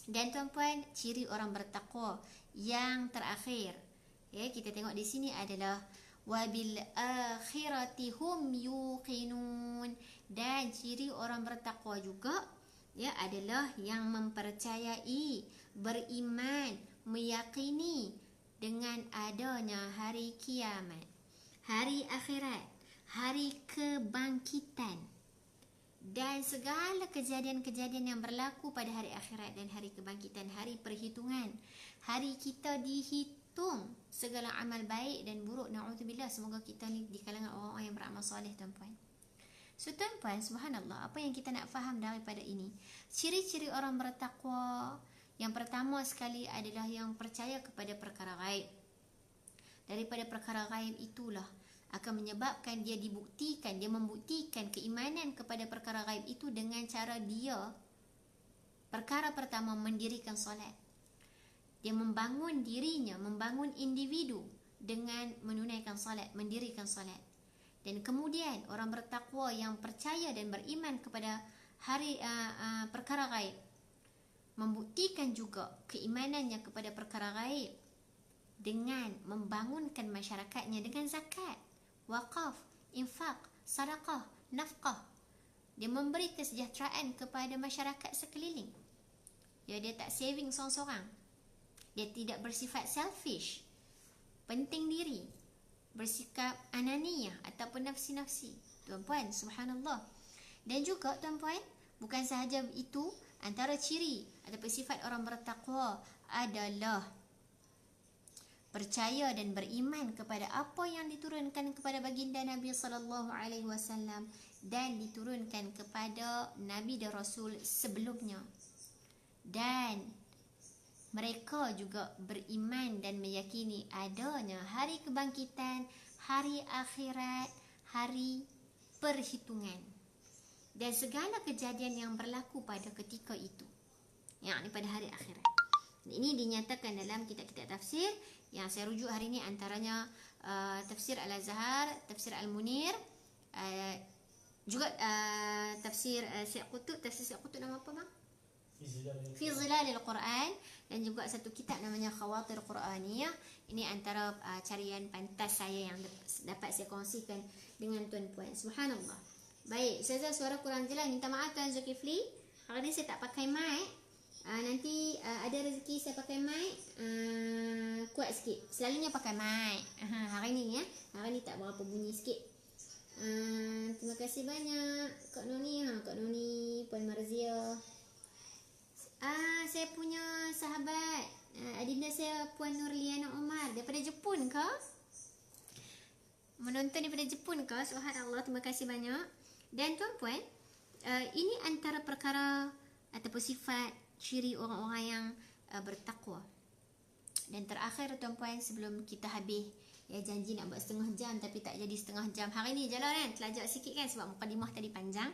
Dan tuan-puan, ciri orang bertakwa yang terakhir, ya, kita tengok di sini adalah wa bil akhirati hum yuqinun. Dan ciri orang bertakwa juga adalah yang mempercayai, beriman, meyakini dengan adanya hari kiamat, hari akhirat, hari kebangkitan, dan segala kejadian-kejadian yang berlaku pada hari akhirat dan hari kebangkitan, hari perhitungan, hari kita dihitung segala amal baik dan buruk. Na'udzubillah, semoga kita ni di kalangan orang-orang yang beramal soleh, tuan-puan. So tuan-puan, subhanallah, apa yang kita nak faham daripada ini? Ciri-ciri orang bertakwa, yang pertama sekali adalah yang percaya kepada perkara gaib. Daripada perkara gaib itulah akan menyebabkan dia membuktikan keimanan kepada perkara gaib itu dengan cara dia, perkara pertama, mendirikan solat. Dia membangun dirinya, membangun individu dengan menunaikan solat, mendirikan solat. Dan kemudian orang bertakwa yang percaya dan beriman kepada perkara gaib, membuktikan juga keimanannya kepada perkara gaib dengan membangunkan masyarakatnya dengan zakat, wakaf, infak, sedekah, nafkah. Dia memberi kesejahteraan kepada masyarakat sekeliling. Dia tak saving seorang-seorang. Dia tidak bersifat selfish, penting diri, bersikap ananiyah ataupun nafsi-nafsi. Tuan-puan, subhanallah. Dan juga tuan-puan, bukan sahaja itu, antara ciri ataupun sifat orang bertakwa adalah percaya dan beriman kepada apa yang diturunkan kepada baginda Nabi sallallahu alaihi wasallam dan diturunkan kepada nabi dan rasul sebelumnya. Dan mereka juga beriman dan meyakini adanya hari kebangkitan, hari akhirat, hari perhitungan dan segala kejadian yang berlaku pada ketika itu, yakni pada hari akhirat. Ini dinyatakan dalam kitab-kitab tafsir yang saya rujuk hari ini, antaranya tafsir Al-Azhar, tafsir Al-Munir, juga tafsir Syekh Qutb. Tafsir Syekh Qutb nama apa bang? Fi Zilalil Quran. Dan juga satu kitab namanya Khawatir Quraniyah. Ini antara carian pantas saya yang dapat saya kongsikan dengan tuan-puan. Subhanallah. Baik, saya suara kurang jelas, minta maaf Tuan Zulkifli. Hari ini saya tak pakai mic. Nanti ada rezeki saya pakai mic, kuat sikit. Selalunya pakai mic. Hari ni hari ni tak berapa bunyi sikit. Terima kasih banyak Kak Noni, Kak Noni, Puan Marzia. Saya punya sahabat, adinda saya Puan Nurliana Omar daripada Jepun ke? Menonton daripada Jepun ke? Subhanallah, terima kasih banyak. Dan tuan-puan, ini antara perkara ataupun sifat ciri orang-orang yang bertakwa. Dan terakhir tuan-puan, sebelum kita habis, janji nak buat setengah jam tapi tak jadi setengah jam. Hari ni je lah kan, telajak sikit kan sebab mukadimah tadi panjang.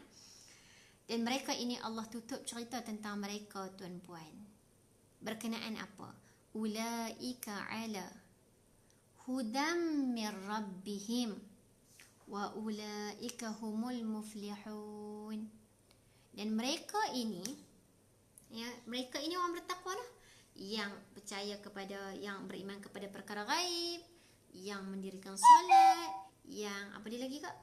Dan mereka ini Allah tutup cerita tentang mereka tuan-puan. Berkenaan apa? Ulaika ala hudam min rabbihim wa ulaika humul muflihun. Dan mereka ini orang bertakwa lah, yang percaya kepada, yang beriman kepada perkara gaib, yang mendirikan solat, yang apa dia lagi kak?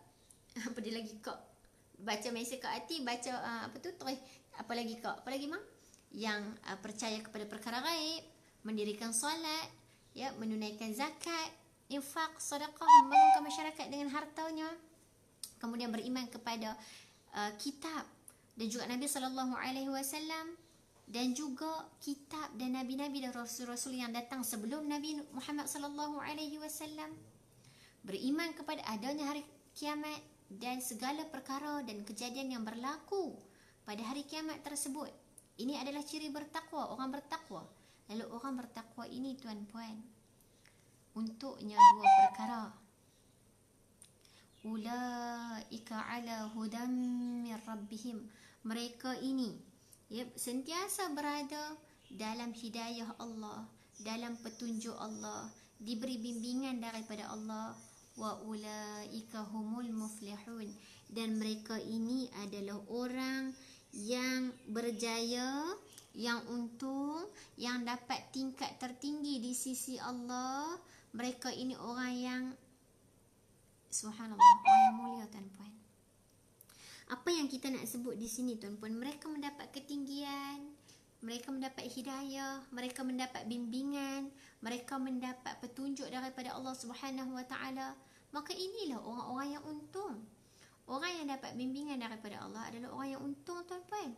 Baca mesej kat hati, baca apa lagi mang? Yang percaya kepada perkara gaib, mendirikan solat, menunaikan zakat, infak, sedekah, membangunkan masyarakat dengan hartanya, kemudian beriman kepada kitab dan juga Nabi sallallahu alaihi wasallam, dan juga kitab dan nabi-nabi dan rasul-rasul yang datang sebelum Nabi Muhammad sallallahu alaihi wasallam, beriman kepada adanya hari kiamat dan segala perkara dan kejadian yang berlaku pada hari kiamat tersebut. Ini adalah ciri bertakwa, orang bertakwa. Lalu orang bertakwa ini tuan-puan, untuknya dua perkara. Ulaika ala hudam min rabbihim. Mereka ini sentiasa berada dalam hidayah Allah, dalam petunjuk Allah, diberi bimbingan daripada Allah. Wa ulaika humul muflihun. Dan mereka ini adalah orang yang berjaya, yang untung, yang dapat tingkat tertinggi di sisi Allah. Mereka ini orang yang Subhanallah, orang yang mulia tuan-puan. Apa yang kita nak sebut di sini tuan-puan, mereka mendapat ketinggian, mereka mendapat hidayah, mereka mendapat bimbingan, mereka mendapat petunjuk daripada Allah Subhanahu Wa Taala. Maka inilah orang-orang yang untung. Orang yang dapat bimbingan daripada Allah adalah orang yang untung tuan-puan.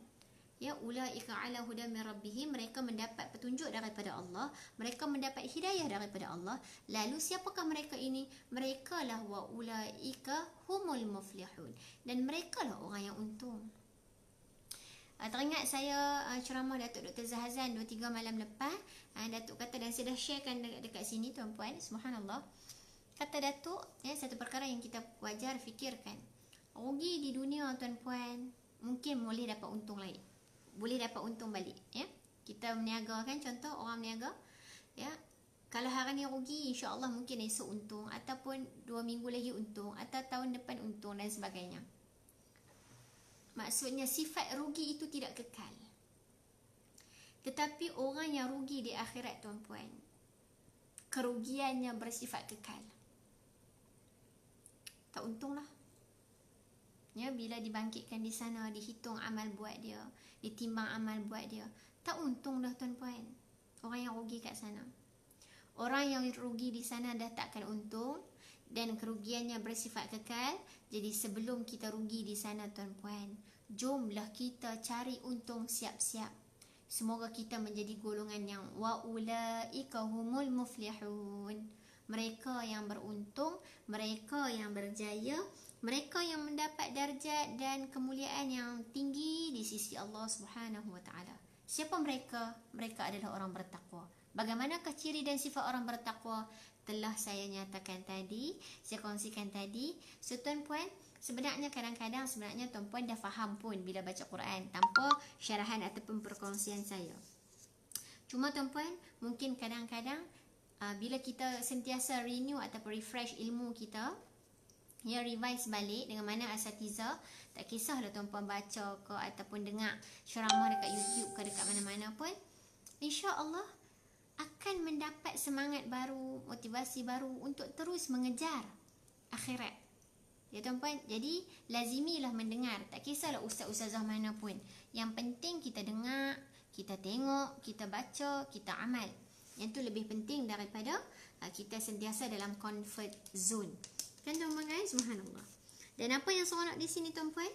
Ya, ulaika ala hudan min rabbihim, mereka mendapat petunjuk daripada Allah, mereka mendapat hidayah daripada Allah. Lalu siapakah mereka ini? Mereka lah wa ulaika humul muflihun, dan mereka lah orang yang untung. Teringat saya ceramah Datuk Dr. Zahazan 2-3 malam lepas. Datuk kata, dan saya dah sharekan dekat sini tuan-puan, subhanallah. Kata Datuk, satu perkara yang kita wajar fikirkan, rugi di dunia tuan-puan, mungkin boleh dapat untung lain, boleh dapat untung balik. Kita meniaga kan, contoh orang meniaga, kalau hari ni rugi, insya-Allah mungkin esok untung, ataupun 2 minggu lagi untung, atau tahun depan untung dan sebagainya. Maksudnya sifat rugi itu tidak kekal. Tetapi orang yang rugi di akhirat tuan-puan, kerugiannya bersifat kekal. Tak untunglah. Bila dibangkitkan di sana, dihitung amal buat dia, ditimbang amal buat dia, tak untung dah tuan-puan. Orang yang rugi kat sana, orang yang rugi di sana dah takkan untung, dan kerugiannya bersifat kekal. Jadi sebelum kita rugi di sana tuan-puan, jomlah kita cari untung siap-siap. Semoga kita menjadi golongan yang wa ulaika humul muflihun, mereka yang beruntung, mereka yang berjaya, mereka yang mendapat darjat dan kemuliaan yang tinggi di sisi Allah Subhanahu Wa Taala. Siapa mereka? Mereka adalah orang bertakwa. Bagaimanakah ciri dan sifat orang bertakwa? Telah saya nyatakan tadi, saya kongsikan tadi. So tuan-puan, sebenarnya kadang-kadang tuan-puan dah faham pun bila baca Quran tanpa syarahan ataupun perkongsian saya. Cuma tuan-puan, mungkin kadang-kadang bila kita sentiasa renew ataupun refresh ilmu kita, revise balik dengan mana asatiza, tak kisahlah tuan-puan baca ke ataupun dengar ceramah dekat YouTube ke dekat mana-mana pun, insya-Allah akan mendapat semangat baru, motivasi baru untuk terus mengejar akhirat. Ya tuan-puan, jadi lazimilah mendengar, tak kisahlah ustaz-ustazah mana pun. Yang penting kita dengar, kita tengok, kita baca, kita amal. Yang tu lebih penting daripada kita sentiasa dalam comfort zone. Kan tuan-puan kan? Subhanallah. Dan apa yang seronok di sini tuan-puan?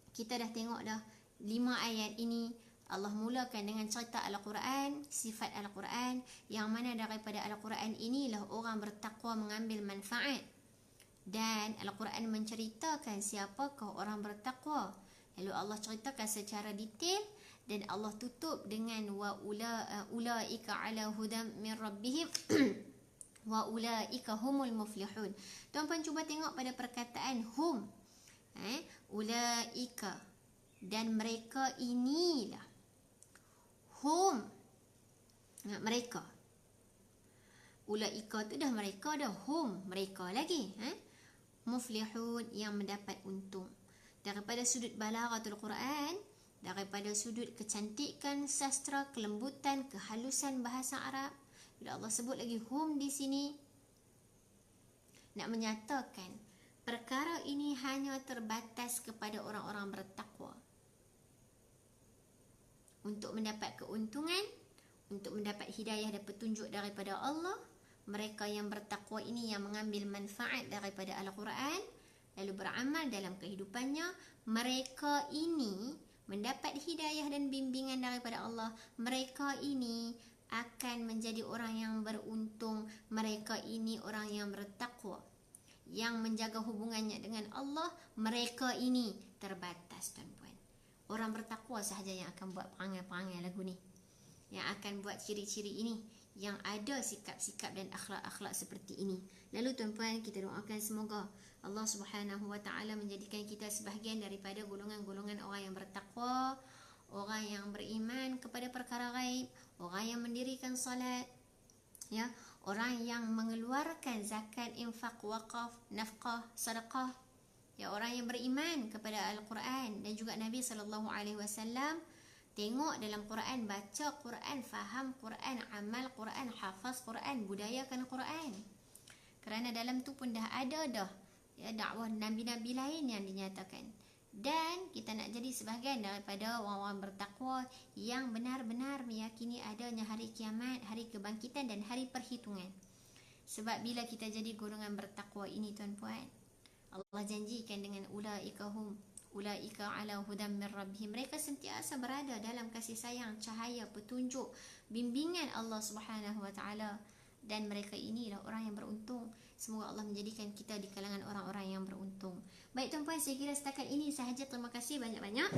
Kita dah tengok dah 5 ayat ini. Allah mulakan dengan cerita Al-Quran, sifat Al-Quran, yang mana daripada Al-Quran inilah orang bertakwa mengambil manfaat. Dan Al-Quran menceritakan siapakah orang bertakwa. Lalu Allah ceritakan secara detail, dan Allah tutup dengan wa ulaika ala hudam min rabbihim wa ulaika humul muflihun. Tuan-puan cuba tengok pada perkataan hum, ulaika, dan mereka inilah. Hum, mereka. Ulaika tu dah mereka dah, hum mereka lagi. Muflihun, yang mendapat untung. Daripada sudut balaghatul Quran, daripada sudut kecantikan sastra, kelembutan, kehalusan bahasa Arab, bila Allah sebut lagi hum di sini, nak menyatakan perkara ini hanya terbatas kepada orang-orang bertakwa. Untuk mendapat keuntungan, untuk mendapat hidayah dan petunjuk daripada Allah, mereka yang bertakwa ini yang mengambil manfaat daripada Al-Quran, lalu beramal dalam kehidupannya, mereka ini mendapat hidayah dan bimbingan daripada Allah. Mereka ini akan menjadi orang yang beruntung. Mereka ini orang yang bertakwa, yang menjaga hubungannya dengan Allah. Mereka ini terbatas tuan-puan. Orang bertakwa sahaja yang akan buat perangai-perangai lagu ni, yang akan buat ciri-ciri ini, yang ada sikap-sikap dan akhlak-akhlak seperti ini. Lalu tuan-puan, kita doakan semoga Allah Subhanahu Wa Taala menjadikan kita sebahagian daripada golongan-golongan orang yang bertakwa, orang yang beriman kepada perkara gaib, orang yang mendirikan salat, orang yang mengeluarkan zakat, infak, wakaf, nafkah, sedekah, orang yang beriman kepada Al-Quran dan juga Nabi SAW. Tengok dalam Quran, baca Quran, faham Quran, amal Quran, hafaz Quran, budayakan Quran. Kerana dalam tu pun dah ada dah dakwah nabi-nabi lain yang dinyatakan. Dan kita nak jadi sebahagian daripada orang-orang bertakwa yang benar-benar meyakini adanya hari kiamat, hari kebangkitan dan hari perhitungan. Sebab bila kita jadi golongan bertakwa ini tuan-puan, Allah janjikan dengan ulaika ala hudam min rabbihim, mereka sentiasa berada dalam kasih sayang, cahaya, petunjuk, bimbingan Allah Subhanahu wa taala, dan mereka inilah orang yang beruntung. Semoga Allah menjadikan kita di kalangan orang-orang yang beruntung. Baik tuan-puan, saya kira setakat ini sahaja. Terima kasih banyak-banyak.